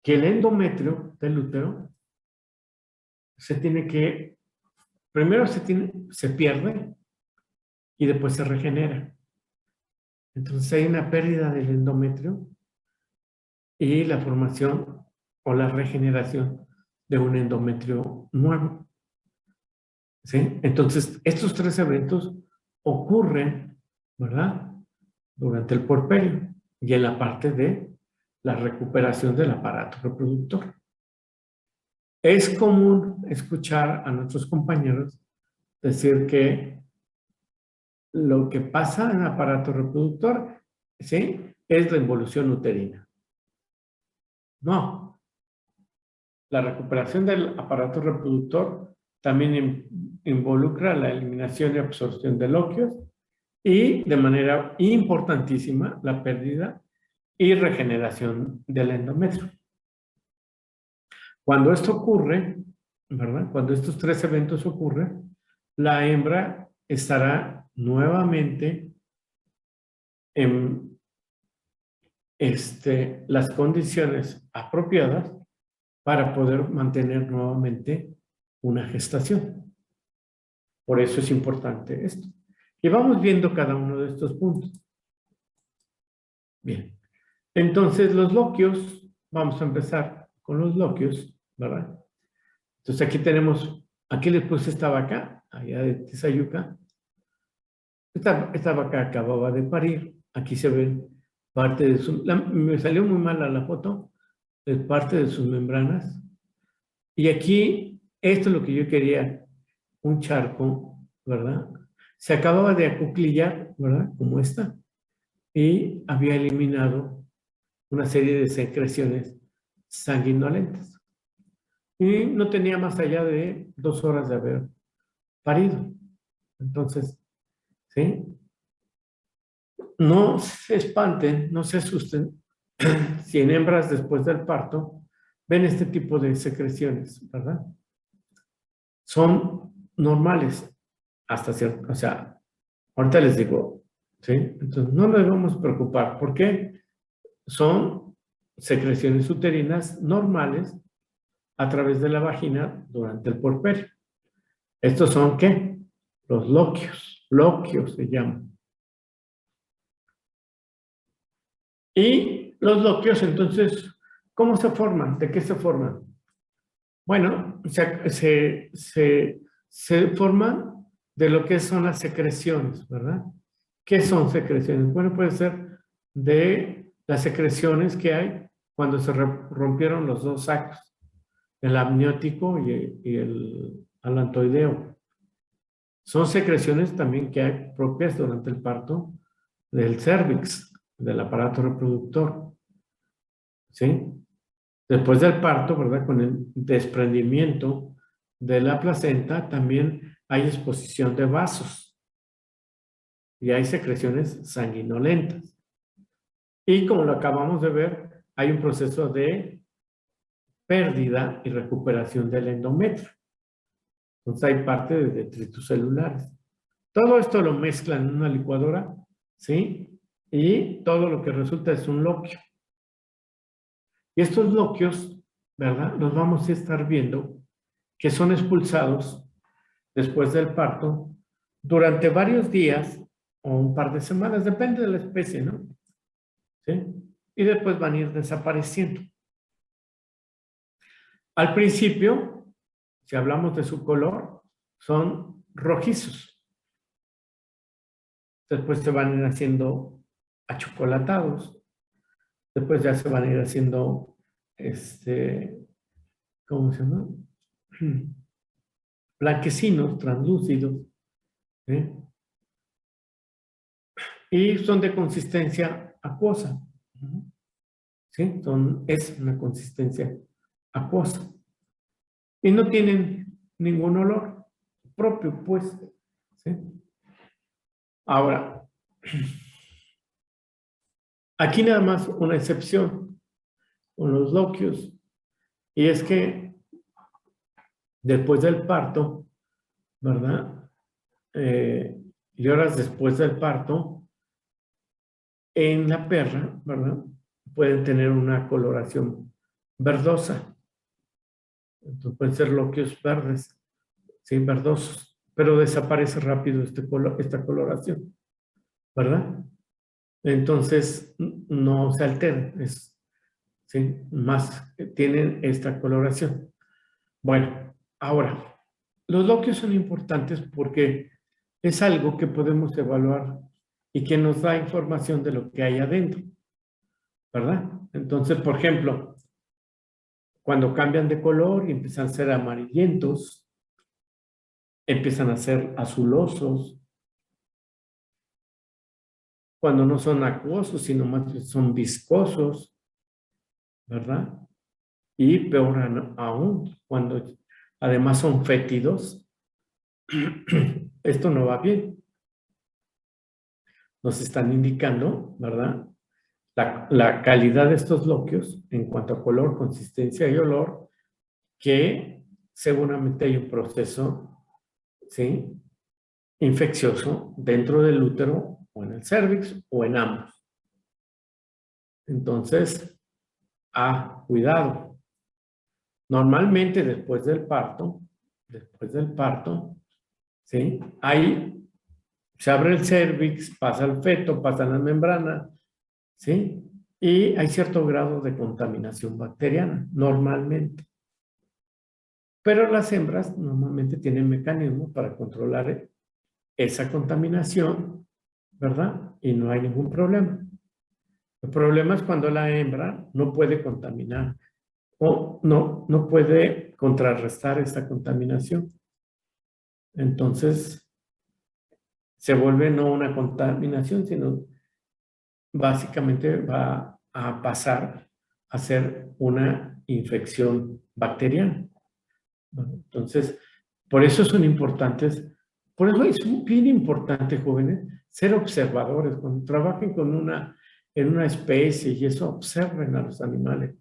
que el endometrio del útero primero se pierde y después se regenera. Entonces hay una pérdida del endometrio y la formación o la regeneración de un endometrio nuevo. ¿Sí? Entonces, estos 3 eventos ocurren, ¿verdad?, durante el puerperio y en la parte de la recuperación del aparato reproductor. Es común escuchar a nuestros compañeros decir que lo que pasa en el aparato reproductor, ¿sí?, es la involución uterina. No. La recuperación del aparato reproductor también involucra la eliminación y absorción de loquios y, de manera importantísima, la pérdida y regeneración del endometrio. Cuando esto ocurre, ¿verdad?, cuando estos 3 eventos ocurren, la hembra estará nuevamente en las condiciones apropiadas para poder mantener nuevamente una gestación. Por eso es importante esto. Y vamos viendo cada uno de estos puntos. Bien. Entonces, los loquios, vamos a empezar con los loquios, ¿verdad? Entonces, aquí les puse esta vaca, allá de Tizayuca. Esta vaca acababa de parir. Aquí se ven parte de su... me salió muy mala la foto, es parte de sus membranas. Y aquí, esto es lo que yo quería, un charco, ¿verdad? Se acababa de acuclillar, ¿verdad? Como esta. Y había eliminado una serie de secreciones sanguinolentas. Y no tenía más allá de 2 horas de haber parido. Entonces, ¿sí? No se espanten, no se asusten si en hembras después del parto ven este tipo de secreciones, ¿verdad? Son normales hasta cierto, o sea, ahorita les digo, ¿sí? Entonces no nos debemos preocupar porque son secreciones uterinas normales a través de la vagina durante el puerperio. ¿Estos son qué? Los loquios. Loquios se llaman. Y los loquios, entonces, ¿cómo se forman? ¿De qué se forman? Bueno, se forman de lo que son las secreciones, ¿verdad? ¿Qué son secreciones? Bueno, puede ser de las secreciones que hay cuando se rompieron los 2 sacos, el amniótico y el alantoideo. Son secreciones también que hay propias durante el parto del cérvix, del aparato reproductor. ¿Sí? Después del parto, ¿verdad? Con el desprendimiento de la placenta, también hay exposición de vasos. Y hay secreciones sanguinolentas. Y como lo acabamos de ver, hay un proceso de pérdida y recuperación del endometrio. Entonces hay parte de detritus celulares. Todo esto lo mezclan en una licuadora, ¿sí? Y todo lo que resulta es un loquio. Y estos loquios, ¿verdad? Los vamos a estar viendo que son expulsados después del parto durante varios días o un par de semanas, depende de la especie, ¿no? ¿Sí? Y después van a ir desapareciendo. Al principio, si hablamos de su color, son rojizos. Después se van a ir haciendo achocolatados. Después ya se van a ir haciendo, ¿cómo se llama? Blanquecinos, translúcidos. ¿Sí? Y son de consistencia acuosa. ¿Sí? Es una consistencia acuosa. Y no tienen ningún olor propio, pues. ¿Sí? Ahora, aquí nada más una excepción con los loquios, y es que después del parto, ¿verdad? Y horas después del parto, en la perra, ¿verdad? Pueden tener una coloración verdosa. Entonces pueden ser loquios verdes, ¿sí? Verdosos, pero desaparece rápido esta coloración, ¿verdad? Entonces no se alteran, ¿sí? Más tienen esta coloración. Bueno, ahora, los loquios son importantes porque es algo que podemos evaluar y que nos da información de lo que hay adentro, ¿verdad? Entonces, por ejemplo, cuando cambian de color y empiezan a ser amarillentos, empiezan a ser azulosos, cuando no son acuosos, sino más bien son viscosos, ¿verdad? Y peor aún, cuando además son fétidos, esto no va bien. Nos están indicando, ¿verdad? La calidad de estos loquios en cuanto a color, consistencia y olor, que seguramente hay un proceso, ¿sí? infeccioso dentro del útero o en el cérvix o en ambos. Entonces, cuidado. Normalmente después del parto, ¿sí? Ahí se abre el cérvix, pasa el feto, pasan las membranas, ¿sí? Y hay cierto grado de contaminación bacteriana, normalmente. Pero las hembras normalmente tienen mecanismos para controlar esa contaminación, ¿verdad? Y no hay ningún problema. El problema es cuando la hembra no puede contaminar o no puede contrarrestar esta contaminación. Entonces, se vuelve no una contaminación, sino básicamente va a pasar a ser una infección bacteriana. Entonces, por eso son importantes, por eso es bien importante, jóvenes, ser observadores. Cuando trabajen en una especie y eso, observen a los animales,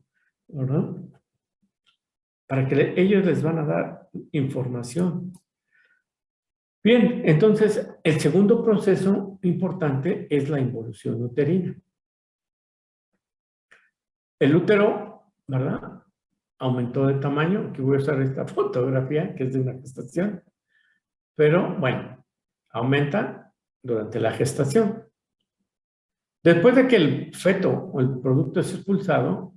¿verdad? Para que ellos les van a dar información. Bien, entonces, el segundo proceso importante es la involución uterina. El útero, ¿verdad?, aumentó de tamaño. Aquí voy a usar esta fotografía, que es de una gestación. Pero, bueno, aumenta durante la gestación. Después de que el feto o el producto es expulsado,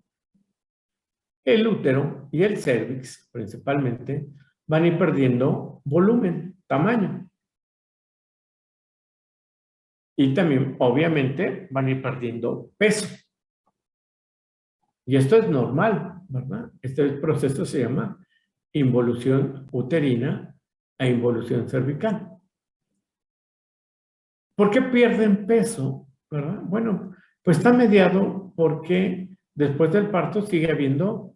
el útero y el cérvix, principalmente, van a ir perdiendo volumen, tamaño. Y también, obviamente, van a ir perdiendo peso. Y esto es normal, ¿verdad? Este proceso se llama involución uterina e involución cervical. ¿Por qué pierden peso? ¿Verdad? Bueno, pues está mediado porque después del parto sigue habiendo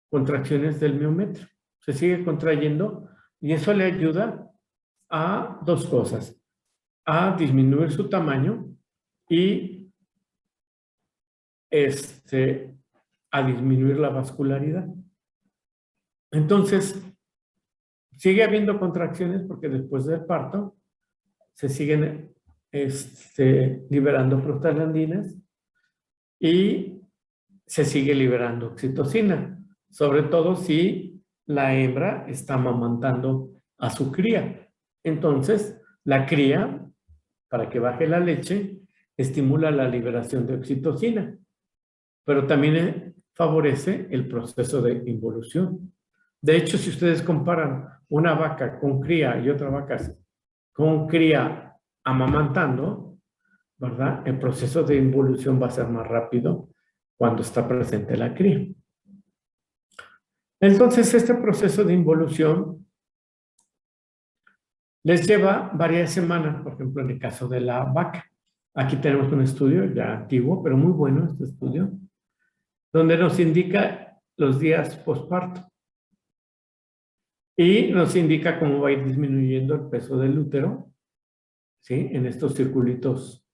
contracciones del miometrio. Se sigue contrayendo y eso le ayuda a dos cosas: a disminuir su tamaño y a disminuir la vascularidad. Entonces, sigue habiendo contracciones porque después del parto se siguen liberando prostaglandinas y se sigue liberando oxitocina, sobre todo si la hembra está amamantando a su cría. Entonces, la cría, para que baje la leche, estimula la liberación de oxitocina, pero también favorece el proceso de involución. De hecho, si ustedes comparan una vaca con cría y otra vaca con cría amamantando, ¿verdad?, el proceso de involución va a ser más rápido cuando está presente la cría. Entonces, este proceso de involución les lleva varias semanas, por ejemplo, en el caso de la vaca. Aquí tenemos un estudio ya antiguo, pero muy bueno este estudio, donde nos indica los días postparto. Y nos indica cómo va a ir disminuyendo el peso del útero, ¿sí?, en estos circulitos,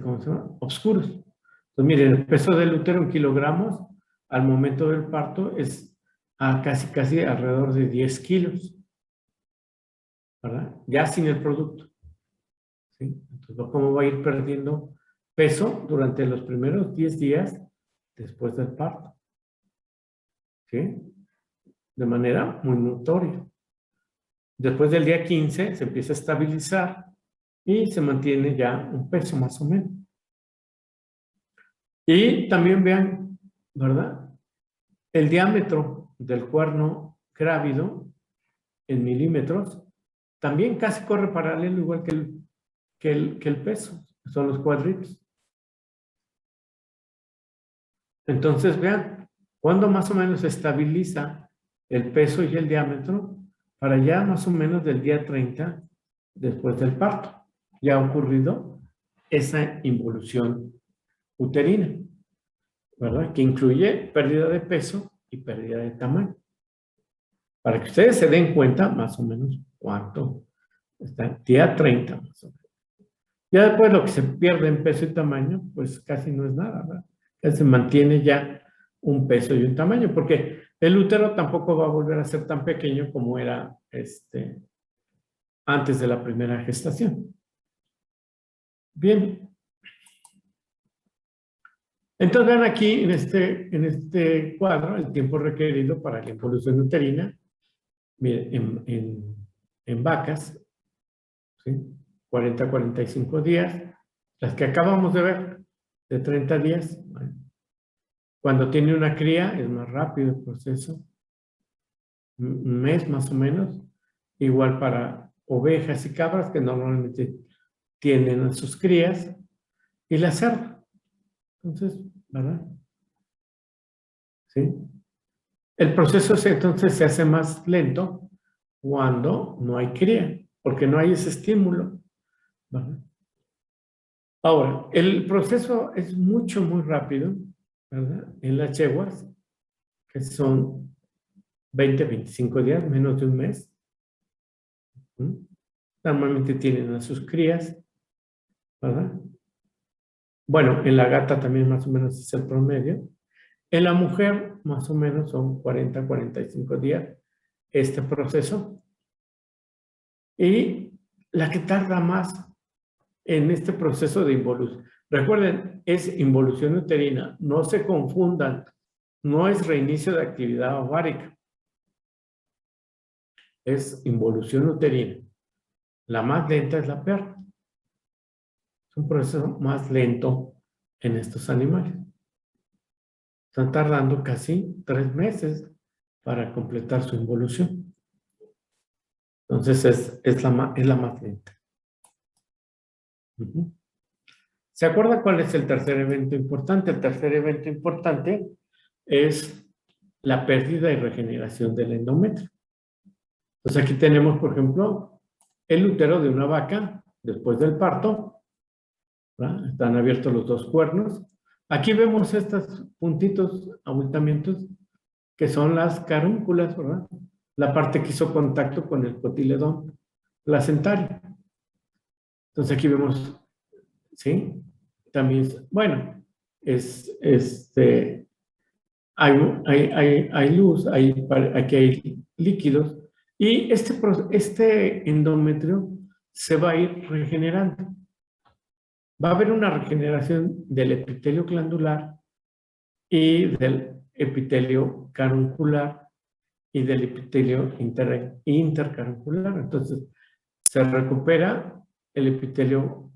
¿cómo se llama?, oscuros. Entonces, miren, el peso del útero en kilogramos al momento del parto es casi alrededor de 10 kilos, ¿verdad? Ya sin el producto, ¿sí? Entonces, cómo va a ir perdiendo peso durante los primeros 10 días después del parto, ¿sí?, de manera muy notoria. Después del día 15 se empieza a estabilizar y se mantiene ya un peso más o menos. Y también vean, ¿verdad?, el diámetro del cuerno grávido en milímetros también casi corre paralelo, igual que el peso, son los cuadritos. Entonces, vean, cuando más o menos se estabiliza el peso y el diámetro, para ya más o menos del día 30 después del parto, ya ha ocurrido esa involución uterina, ¿verdad?, que incluye pérdida de peso y pérdida de tamaño. Para que ustedes se den cuenta más o menos cuánto está, día 30 más o menos. Ya después lo que se pierde en peso y tamaño, pues casi no es nada, ¿verdad? Ya se mantiene ya un peso y un tamaño, porque el útero tampoco va a volver a ser tan pequeño como era antes de la primera gestación. Bien. Entonces, vean aquí en este cuadro el tiempo requerido para la involución uterina. Miren, en vacas, ¿sí? 40 a 45 días. Las que acabamos de ver, de 30 días. Bueno, cuando tiene una cría es más rápido el proceso. Un mes más o menos. Igual para ovejas y cabras que normalmente tienen a sus crías. Y la cerda. Entonces, ¿verdad? ¿Sí? El proceso entonces se hace más lento cuando no hay cría, porque no hay ese estímulo, ¿verdad? Ahora, el proceso es muy rápido, ¿verdad? En las yeguas, que son 20, 25 días, menos de un mes. Normalmente tienen a sus crías, ¿verdad? Bueno, en la gata también más o menos es el promedio. En la mujer, más o menos son 40, 45 días este proceso. Y la que tarda más en este proceso de involución. Recuerden, es involución uterina. No se confundan. No es reinicio de actividad ovárica. Es involución uterina. La más lenta es la perra. Es un proceso más lento en estos animales. Están tardando casi 3 meses para completar su involución. Entonces es la más lenta. ¿Se acuerda cuál es el tercer evento importante? El tercer evento importante es la pérdida y regeneración del endometrio. Entonces aquí tenemos, por ejemplo, el útero de una vaca después del parto. ¿Verdad? Están abiertos los dos cuernos. Aquí vemos estos puntitos, abultamientos, que son las carúnculas, ¿verdad? La parte que hizo contacto con el cotiledón placentario. Entonces aquí vemos, ¿sí? También, bueno, hay luz, aquí hay líquidos, y este endometrio se va a ir regenerando. Va a haber una regeneración del epitelio glandular y del epitelio caruncular y del epitelio intercaruncular. Entonces, se recupera el epitelio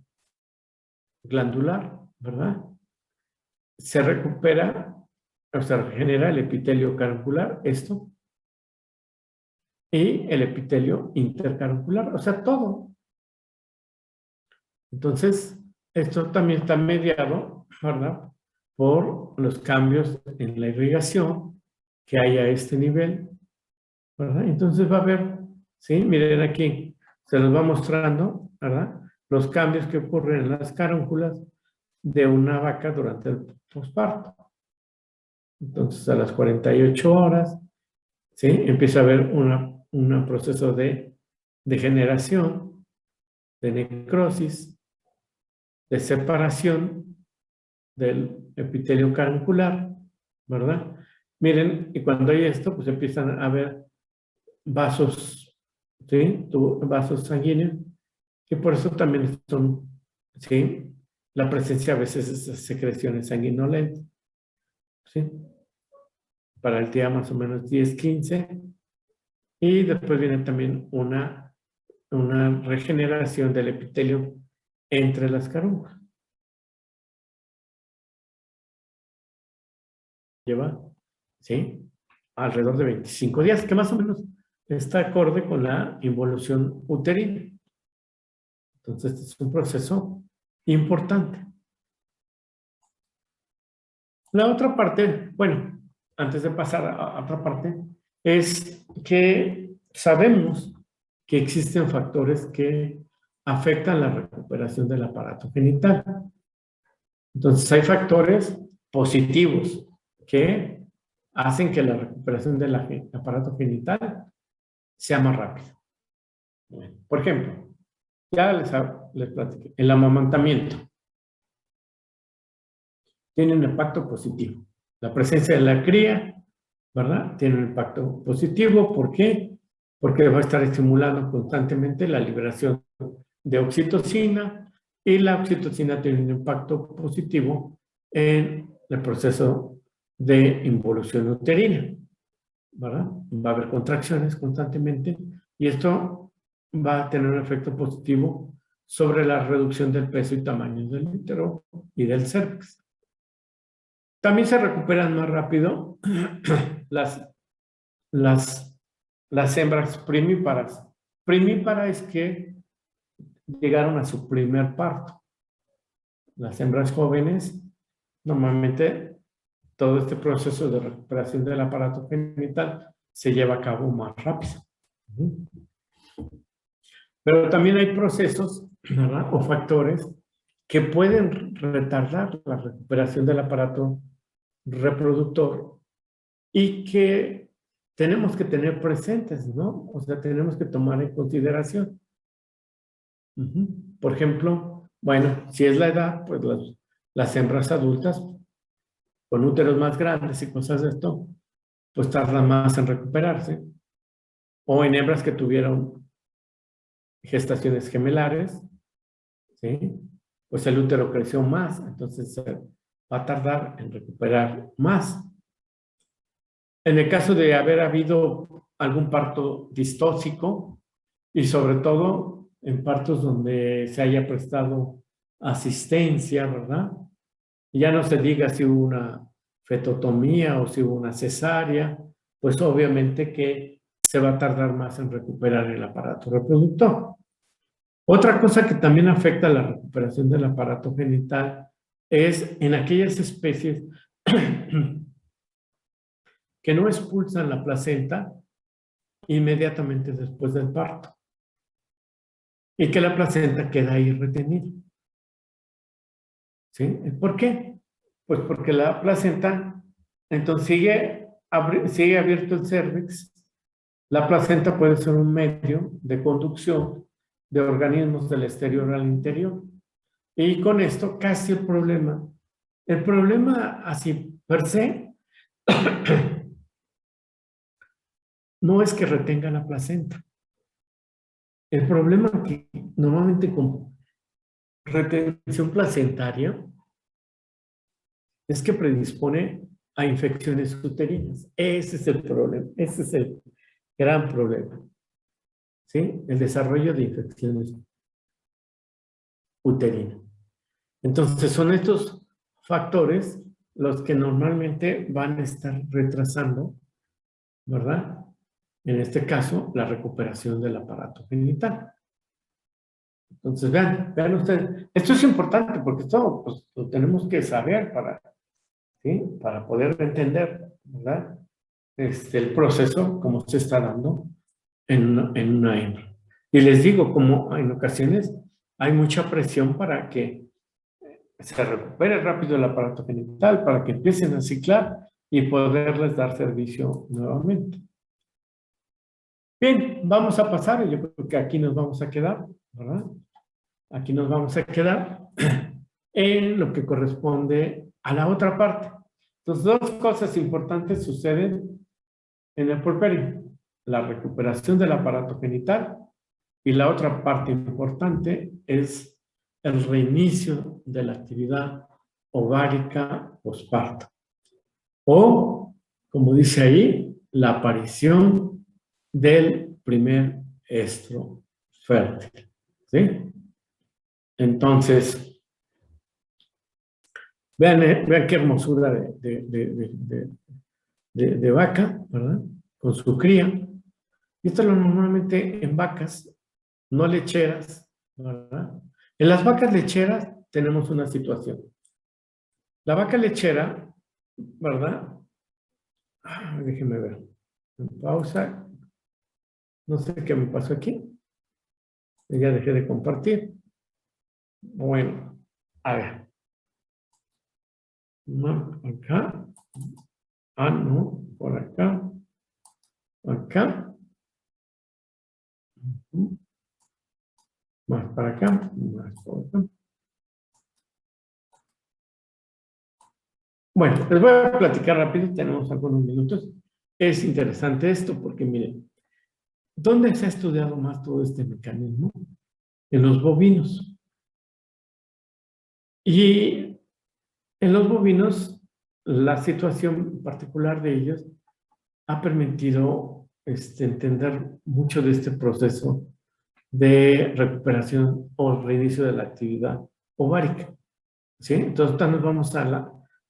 glandular, ¿verdad? Se recupera, o se regenera el epitelio caruncular, esto, y el epitelio intercaruncular, o sea, todo. Entonces, esto también está mediado, ¿verdad? Por los cambios en la irrigación que hay a este nivel, ¿verdad? Entonces va a haber, ¿sí? Miren aquí, se los va mostrando, ¿verdad? Los cambios que ocurren en las carúnculas de una vaca durante el posparto. Entonces, a las 48 horas, ¿sí? Empieza a haber un proceso de degeneración, de necrosis, de separación del epitelio caruncular, ¿verdad? Miren, y cuando hay esto, pues empiezan a haber vasos, ¿sí? Vasos sanguíneos, que por eso también son, ¿sí? La presencia a veces de esas secreciones sanguinolentas, ¿sí? Para el día más o menos 10, 15, y después viene también una regeneración del epitelio entre las carúnculas. Lleva, ¿sí? Alrededor de 25 días, que más o menos está acorde con la involución uterina. Entonces, este es un proceso importante. La otra parte, bueno, antes de pasar a otra parte, es que sabemos que existen factores que afectan la recuperación del aparato genital. Entonces, hay factores positivos que hacen que la recuperación del aparato genital sea más rápida. Bueno, por ejemplo, ya les platiqué, el amamantamiento tiene un impacto positivo. La presencia de la cría, ¿verdad? Tiene un impacto positivo. ¿Por qué? porque va a estar estimulando constantemente la liberación de oxitocina, y la oxitocina tiene un impacto positivo en el proceso de involución uterina, ¿verdad? Va a haber contracciones constantemente y esto va a tener un efecto positivo sobre la reducción del peso y tamaño del útero y del cervix. También se recuperan más rápido las hembras primíparas. Primípara es que llegaron a su primer parto. Las hembras jóvenes, normalmente todo este proceso de recuperación del aparato genital se lleva a cabo más rápido. Pero también hay procesos, ¿verdad?, o factores que pueden retardar la recuperación del aparato reproductor y que tenemos que tener presentes, ¿no? O sea, tenemos que tomar en consideración. Por ejemplo, bueno, si es la edad, pues las hembras adultas con úteros más grandes y cosas de esto, pues tardan más en recuperarse. O en hembras que tuvieron gestaciones gemelares, ¿sí? Pues el útero creció más, entonces va a tardar en recuperar más. En el caso de haber habido algún parto distóxico y sobre todo en partos donde se haya prestado asistencia, ¿verdad? Y ya no se diga si hubo una fetotomía o si hubo una cesárea, pues obviamente que se va a tardar más en recuperar el aparato reproductor. Otra cosa que también afecta la recuperación del aparato genital es en aquellas especies que no expulsan la placenta inmediatamente después del parto y que la placenta queda ahí retenida. ¿Sí? ¿Por qué? Pues porque la placenta, entonces sigue abierto el cérvix. La placenta puede ser un medio de conducción de organismos del exterior al interior. Y con esto casi el problema así per se, no es que retenga la placenta. El problema que normalmente con retención placentaria es que predispone a infecciones uterinas. Ese es el problema, ese es el gran problema. ¿Sí? El desarrollo de infecciones uterinas. Entonces son estos factores los que normalmente van a estar retrasando, ¿verdad? En este caso, la recuperación del aparato genital. Entonces, vean ustedes, esto es importante porque esto pues, lo tenemos que saber ¿sí? Para poder entender, ¿verdad? El proceso, como se está dando en una hembra. Y les digo, como en ocasiones hay mucha presión para que se recupere rápido el aparato genital, para que empiecen a ciclar y poderles dar servicio nuevamente. Bien, vamos a pasar, yo creo que aquí nos vamos a quedar, ¿verdad? Aquí nos vamos a quedar en lo que corresponde a la otra parte. Entonces, dos cosas importantes suceden en el puerperio: la recuperación del aparato genital y la otra parte importante es el reinicio de la actividad ovárica posparto. O, como dice ahí, la aparición del primer estro fértil. ¿Sí? Entonces, vean qué hermosura de vaca, ¿verdad? Con su cría. Y esto lo normalmente en vacas no lecheras, ¿verdad? En las vacas lecheras tenemos una situación. La vaca lechera, ¿verdad? Déjenme ver. Pausa. No sé qué me pasó aquí. Ya dejé de compartir. Bueno, a ver. Acá. Ah, no, por acá. Acá. Más para acá. Más por acá. Bueno, les voy a platicar rápido, tenemos algunos minutos. Es interesante esto porque, miren, ¿Dónde se ha estudiado más todo este mecanismo? En los bovinos. Y en los bovinos, la situación particular de ellos ha permitido entender mucho de este proceso de recuperación o reinicio de la actividad ovárica. ¿Sí? Entonces, nos vamos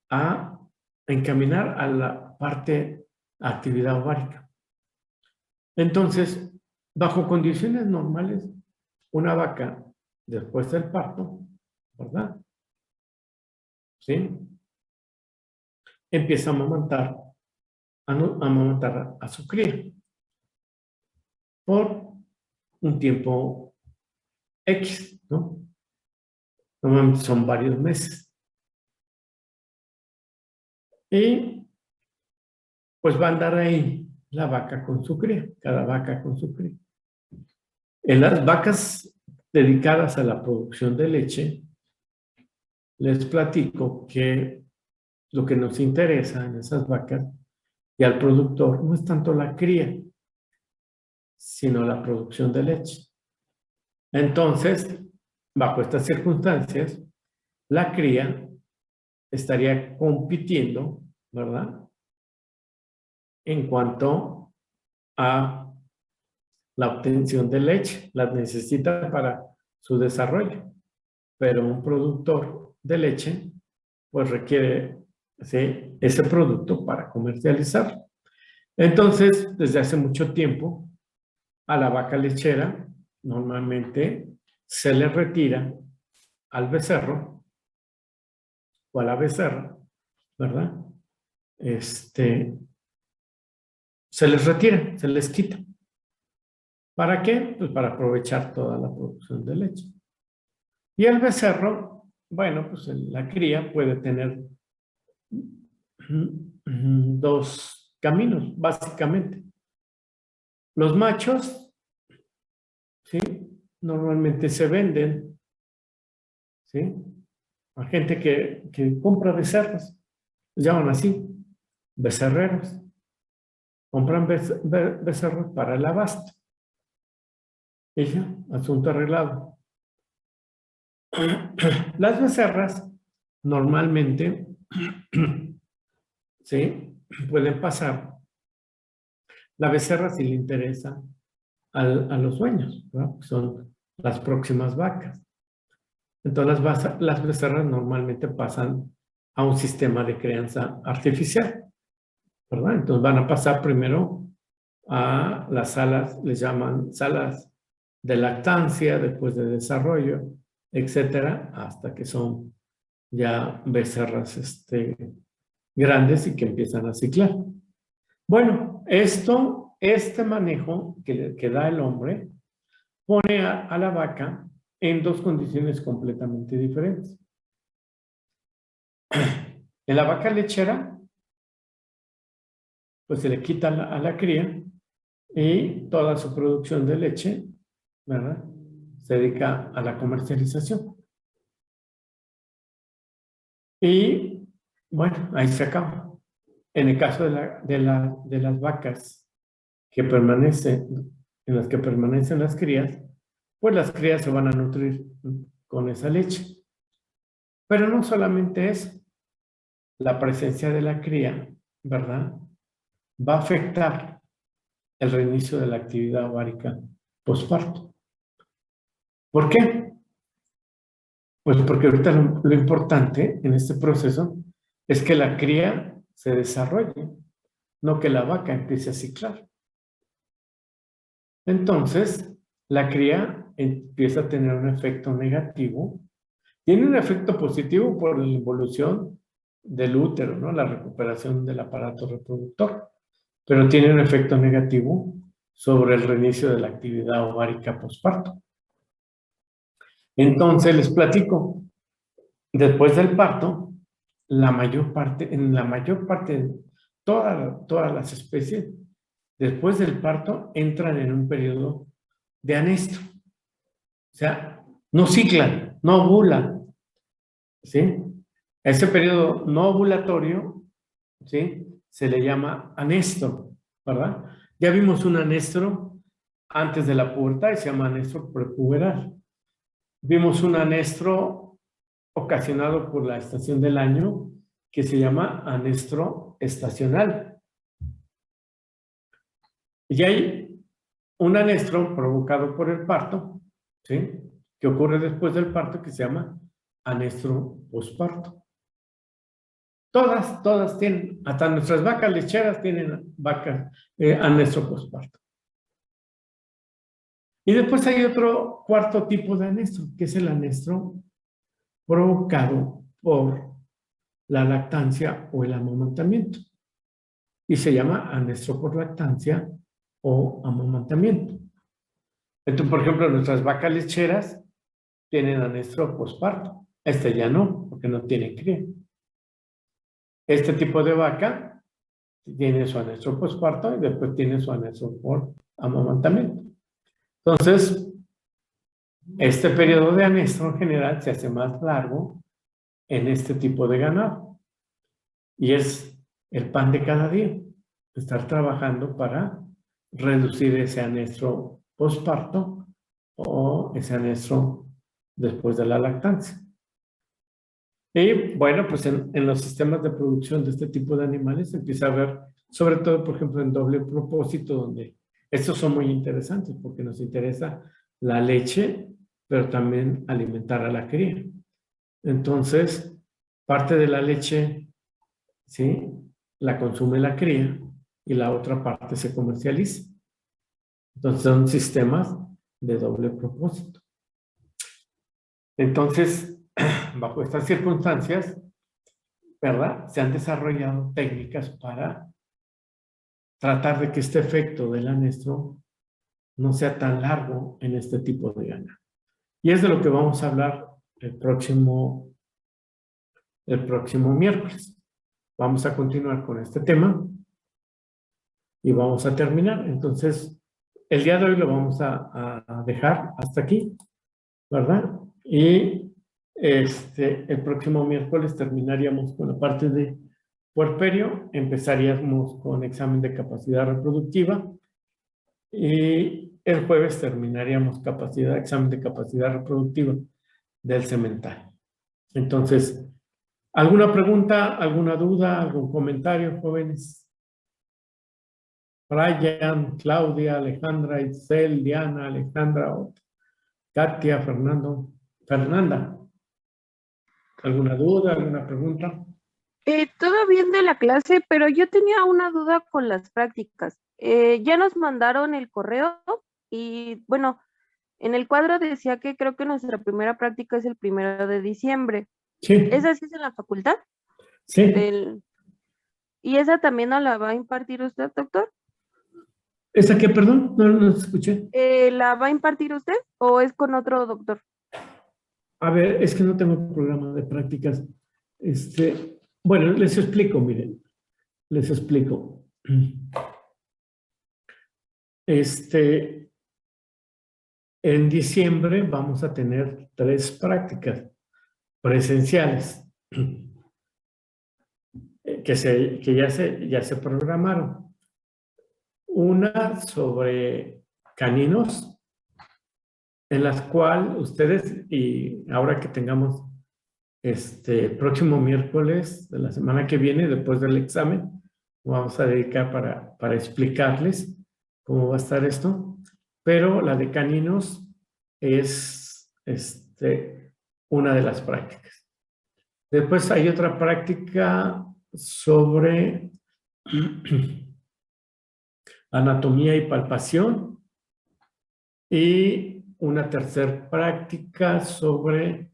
a encaminar a la parte actividad ovárica. Entonces, bajo condiciones normales, una vaca, después del parto, ¿verdad? ¿Sí? Empieza a amamantar a su cría por un tiempo X, ¿no? Normalmente son varios meses. Y pues va a andar ahí la vaca con su cría, cada vaca con su cría. En las vacas dedicadas a la producción de leche, les platico que lo que nos interesa en esas vacas y al productor no es tanto la cría, sino la producción de leche. Entonces, bajo estas circunstancias, la cría estaría compitiendo, ¿verdad? En cuanto a la obtención de leche, las necesita para su desarrollo, pero un productor de leche pues requiere, ¿sí?, ese producto para comercializarlo. Entonces, desde hace mucho tiempo, a la vaca lechera normalmente se le retira al becerro o a la becerra, ¿verdad? Se les retira, se les quita. ¿Para qué? Pues para aprovechar toda la producción de leche. Y el becerro, bueno, pues la cría puede tener dos caminos, básicamente. Los machos, ¿sí?, normalmente se venden, ¿sí?, a gente que compra becerros, los llaman así, becerreros. Compran becerros para el abasto. Y ya, asunto arreglado. Las becerras normalmente ¿sí?, pueden pasar. La becerra sí le interesa a los dueños, ¿verdad? Son las próximas vacas. Entonces las becerras normalmente pasan a un sistema de crianza artificial, ¿verdad? Entonces van a pasar primero a las salas, les llaman salas de lactancia, después de desarrollo, etcétera, hasta que son ya becerras grandes y que empiezan a ciclar. Bueno, este manejo que da el hombre pone a la vaca en dos condiciones completamente diferentes. En la vaca lechera, pues se le quita a la cría y toda su producción de leche, ¿verdad?, se dedica a la comercialización. Y bueno, ahí se acaba. En el caso de las vacas que permanecen, en las que permanecen las crías, pues las crías se van a nutrir con esa leche. Pero no solamente eso, la presencia de la cría, ¿verdad?, va a afectar el reinicio de la actividad ovárica posparto. ¿Por qué? Pues porque ahorita lo importante en este proceso es que la cría se desarrolle, no que la vaca empiece a ciclar. Entonces, la cría empieza a tener un efecto negativo. Tiene un efecto positivo por la evolución del útero, ¿no?, la recuperación del aparato reproductor, pero tiene un efecto negativo sobre el reinicio de la actividad ovárica posparto. Entonces, les platico, después del parto, en la mayor parte de todas las especies, después del parto, entran en un periodo de anestro. O sea, no ciclan, no ovulan, ¿sí? Ese periodo no ovulatorio, ¿sí?, se le llama anestro, ¿verdad? Ya vimos un anestro antes de la pubertad y se llama anestro prepuberal. Vimos un anestro ocasionado por la estación del año que se llama anestro estacional. Y hay un anestro provocado por el parto, ¿sí?, que ocurre después del parto, que se llama anestro posparto. Todas tienen, hasta nuestras vacas lecheras tienen anestro posparto. Y después hay otro cuarto tipo de anestro, que es el anestro provocado por la lactancia o el amamantamiento. Y se llama anestro por lactancia o amamantamiento. Entonces, por ejemplo, nuestras vacas lecheras tienen anestro posparto. Este ya no, porque no tiene cría. Este tipo de vaca tiene su anestro posparto y después tiene su anestro por amamantamiento. Entonces, este periodo de anestro en general se hace más largo en este tipo de ganado. Y es el pan de cada día, estar trabajando para reducir ese anestro posparto o ese anestro después de la lactancia. Y bueno, pues en los sistemas de producción de este tipo de animales empieza a haber, sobre todo, por ejemplo, en doble propósito, donde estos son muy interesantes porque nos interesa la leche, pero también alimentar a la cría. Entonces, parte de la leche, ¿sí?, la consume la cría y la otra parte se comercializa. Entonces, son sistemas de doble propósito. Entonces, bajo estas circunstancias, ¿verdad?, se han desarrollado técnicas para tratar de que este efecto del anestro no sea tan largo en este tipo de ganado. Y es de lo que vamos a hablar el próximo miércoles. Vamos a continuar con este tema y vamos a terminar. Entonces, el día de hoy lo vamos a dejar hasta aquí, ¿verdad? Y el próximo miércoles terminaríamos con la parte de puerperio, empezaríamos con examen de capacidad reproductiva y el jueves terminaríamos examen de capacidad reproductiva del semental. Entonces, ¿alguna pregunta, alguna duda, algún comentario, jóvenes? Brian, Claudia, Alejandra, Itzel, Diana, Alejandra, Katia, Fernanda. ¿Alguna duda, alguna pregunta? Todo bien de la clase, pero yo tenía una duda con las prácticas. Ya nos mandaron el correo y bueno, en el cuadro decía que creo que nuestra primera práctica es el 1 de diciembre. Sí. ¿Esa sí es en la facultad? Sí. ¿Y esa también nos la va a impartir usted, doctor? ¿Esa qué, perdón? No escuché. ¿La va a impartir usted o es con otro doctor? A ver, es que no tengo programa de prácticas. Bueno, les explico, miren. Les explico. En diciembre vamos a tener 3 prácticas presenciales que ya se programaron. Una sobre caninos, en las cuales ustedes, y ahora que tengamos próximo miércoles de la semana que viene, después del examen, vamos a dedicar para explicarles cómo va a estar esto, pero la de caninos es una de las prácticas. Después hay otra práctica sobre anatomía y palpación y una tercera práctica sobre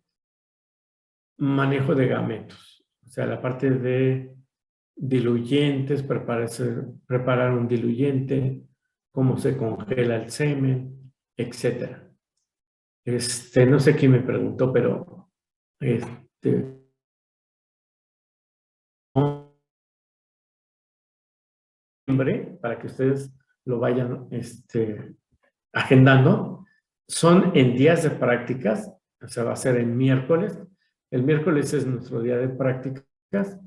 manejo de gametos, o sea, la parte de diluyentes, preparar un diluyente, cómo se congela el semen, etc. No sé quién me preguntó, pero para que ustedes lo vayan agendando, son en días de prácticas, o sea, va a ser el miércoles. El miércoles es nuestro día de prácticas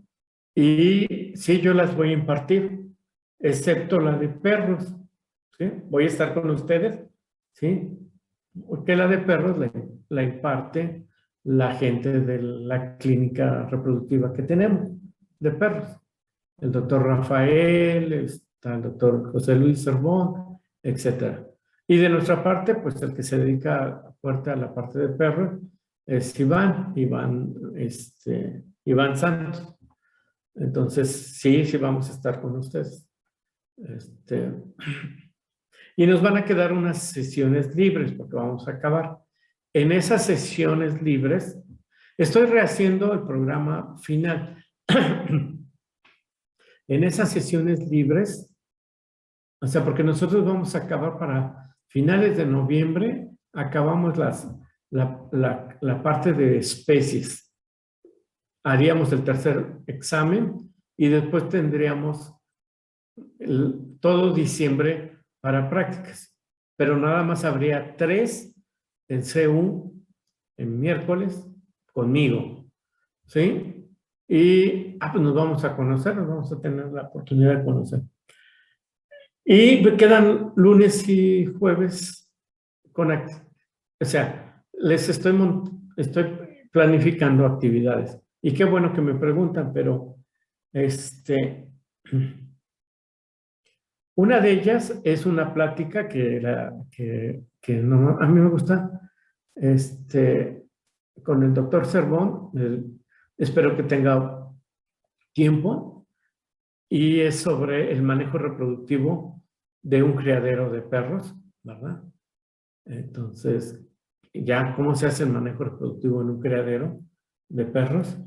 y sí, yo las voy a impartir, excepto la de perros. ¿sí? Voy a estar con ustedes, ¿sí? Porque la de perros la imparte la gente de la clínica reproductiva que tenemos de perros. El doctor Rafael, está el doctor José Luis Cervón, etcétera. Y de nuestra parte, pues el que se dedica fuerte a la parte de perros es Iván Santos. Entonces, sí vamos a estar con ustedes. Y nos van a quedar unas sesiones libres porque vamos a acabar. En esas sesiones libres, estoy rehaciendo el programa final. En esas sesiones libres, o sea, porque nosotros vamos a acabar para finales de noviembre, acabamos la parte de especies. Haríamos el tercer examen y después tendríamos todo diciembre para prácticas. Pero nada más habría 3 en CU en miércoles conmigo. ¿Sí? Y pues nos vamos a conocer, nos vamos a tener la oportunidad de conocer. Y me quedan lunes y jueves con o sea, les estoy planificando actividades. Y qué bueno que me preguntan, pero una de ellas es una plática que no, a mí me gusta, con el doctor Cervón, espero que tenga tiempo, y es sobre el manejo reproductivo de un criadero de perros, ¿verdad? Entonces, ya cómo se hace el manejo reproductivo en un criadero de perros.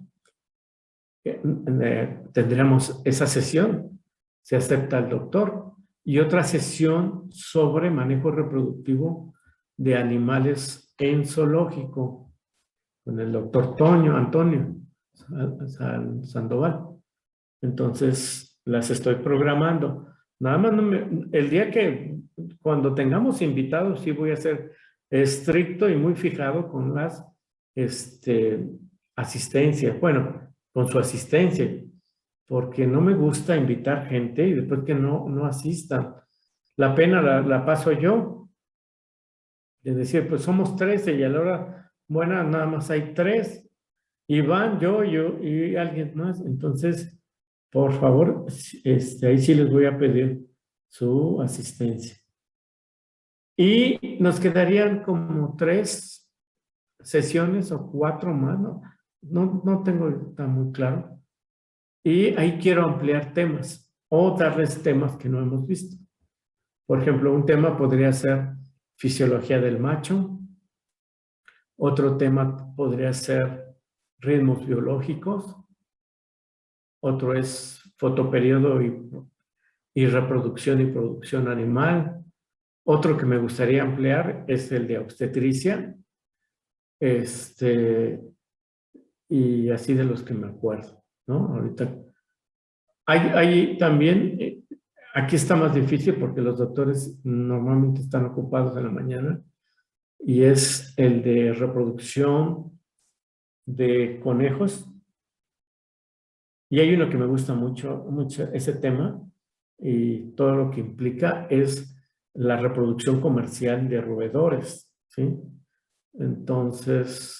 Tendremos esa sesión, se acepta el doctor, y otra sesión sobre manejo reproductivo de animales en zoológico con el doctor Antonio Sandoval. Entonces, las estoy programando. Nada más el día cuando tengamos invitados, sí voy a ser estricto y muy fijado con las asistencias. Bueno, con su asistencia, porque no me gusta invitar gente y después que no asistan. La pena la paso yo, de decir, pues somos 13 y a la hora buena nada más hay 3, Iván, yo y alguien más. Entonces, por favor, ahí sí les voy a pedir su asistencia. Y nos quedarían como 3 sesiones o 4 más, no tengo tan muy claro. Y ahí quiero ampliar temas o darles temas que no hemos visto. Por ejemplo, un tema podría ser fisiología del macho. Otro tema podría ser ritmos biológicos. Otro es fotoperiodo y reproducción y producción animal. Otro que me gustaría ampliar es el de obstetricia. Y así de los que me acuerdo, ¿no? Ahorita. Hay también, aquí está más difícil porque los doctores normalmente están ocupados en la mañana, y es el de reproducción de conejos. Y hay uno que me gusta mucho ese tema, y todo lo que implica es la reproducción comercial de roedores, ¿sí? Entonces,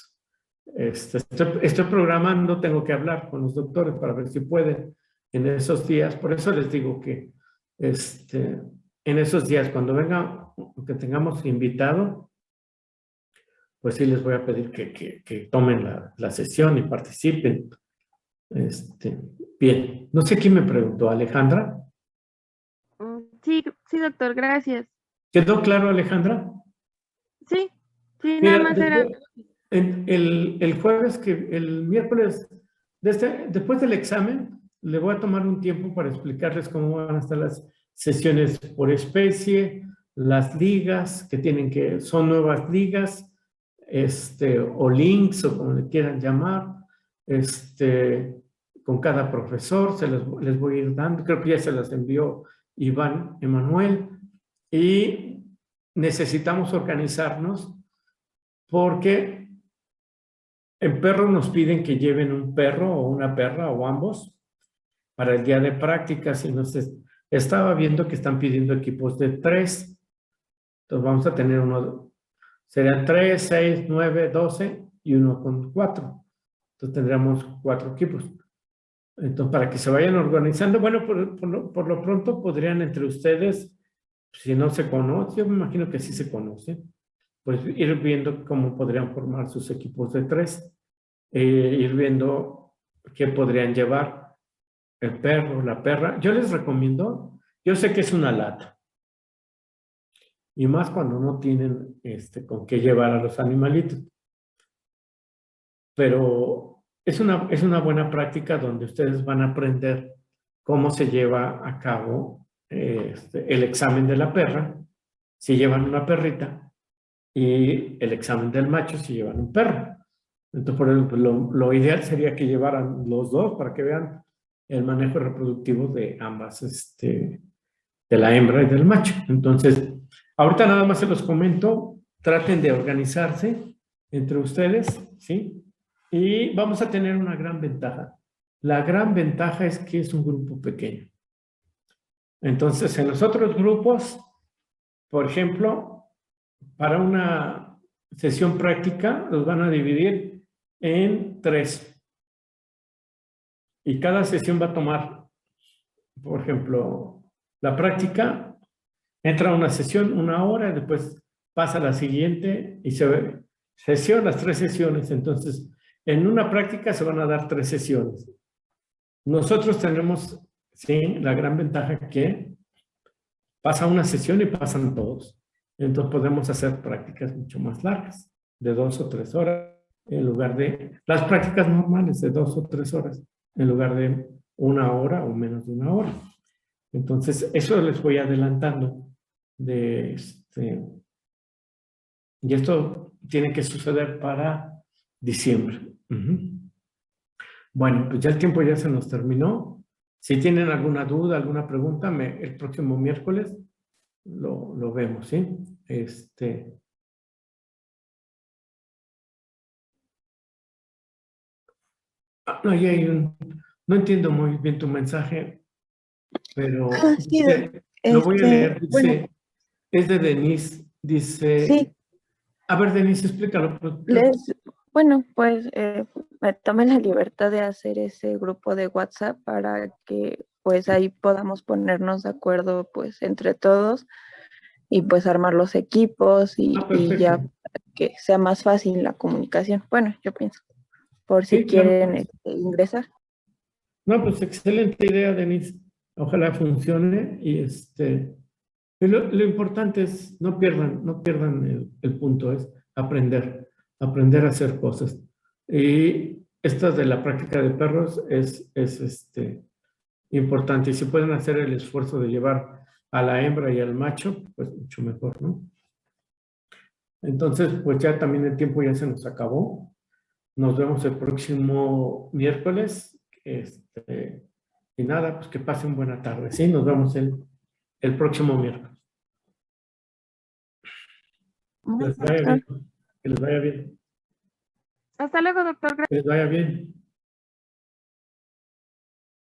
estoy programando, tengo que hablar con los doctores para ver si pueden en esos días. Por eso les digo que en esos días, cuando venga, que tengamos invitado, pues sí les voy a pedir que tomen la sesión y participen. Bien, no sé quién me preguntó, ¿Alejandra? Sí, doctor, gracias. ¿Quedó claro, Alejandra? Sí, Mira, nada más era... El jueves, el miércoles, después del examen, le voy a tomar un tiempo para explicarles cómo van a estar las sesiones por especie, las ligas son nuevas ligas, o links, o como le quieran llamar, con cada profesor, les voy a ir dando, creo que ya se las envió Iván Emanuel, y necesitamos organizarnos porque en perros nos piden que lleven un perro o una perra o ambos para el día de prácticas, y Estaba viendo que están pidiendo equipos de 3. Entonces vamos a tener uno, serían 3, 6, 9, 12 y uno con 4. Entonces tendríamos 4 equipos. Entonces, para que se vayan organizando, bueno, por lo pronto podrían entre ustedes, si no se conocen, yo me imagino que sí se conocen, pues ir viendo cómo podrían formar sus equipos de 3, ir viendo qué podrían llevar el perro, la perra. Yo les recomiendo, yo sé que es una lata, y más cuando no tienen con qué llevar a los animalitos, pero es una buena práctica donde ustedes van a aprender cómo se lleva a cabo el examen de la perra, si llevan una perrita, y el examen del macho si llevan un perro. Entonces, por ejemplo, lo ideal sería que llevaran los dos para que vean el manejo reproductivo de ambas, de la hembra y del macho. Entonces, ahorita nada más se los comento, traten de organizarse entre ustedes, ¿sí? Y vamos a tener una gran ventaja. La gran ventaja es que es un grupo pequeño. Entonces, en los otros grupos, por ejemplo, para una sesión práctica, los van a dividir en 3. Y cada sesión va a tomar, por ejemplo, la práctica, entra a una sesión 1 hora, y después pasa a la siguiente y se ve las 3 sesiones. Entonces, en una práctica se van a dar 3 sesiones. Nosotros tenemos, sí, la gran ventaja que pasa una sesión y pasan todos. Entonces podemos hacer prácticas mucho más largas, de 2 o 3 horas, en lugar de las prácticas normales de 2 o 3 horas, en lugar de 1 hora o menos de 1 hora. Entonces, eso les voy adelantando de y esto tiene que suceder para diciembre. Bueno, pues ya el tiempo ya se nos terminó. Si tienen alguna duda, alguna pregunta, el próximo miércoles lo vemos, ¿sí? No, no entiendo muy bien tu mensaje, pero Sí, lo voy a leer. Dice, bueno, es de Denise. Dice, sí, a ver, Denise, explícalo. bueno, pues me tomé la libertad de hacer ese grupo de WhatsApp para que pues ahí podamos ponernos de acuerdo pues entre todos y pues armar los equipos y ya Perfecto. para que sea más fácil la comunicación. Bueno, yo pienso, por si Sí, claro. quieren ingresar. No, pues excelente idea, Denise. Ojalá funcione y lo importante es no pierdan el punto, es aprender a hacer cosas. Y esta de la práctica de perros es importante. Y si pueden hacer el esfuerzo de llevar a la hembra y al macho, pues mucho mejor, ¿no? Entonces, pues ya también el tiempo ya se nos acabó. Nos vemos el próximo miércoles. Y nada, pues que pasen buena tarde. Sí, nos vemos el próximo miércoles. Que les vaya bien. Que les vaya bien. Hasta luego, doctor. Que les vaya bien.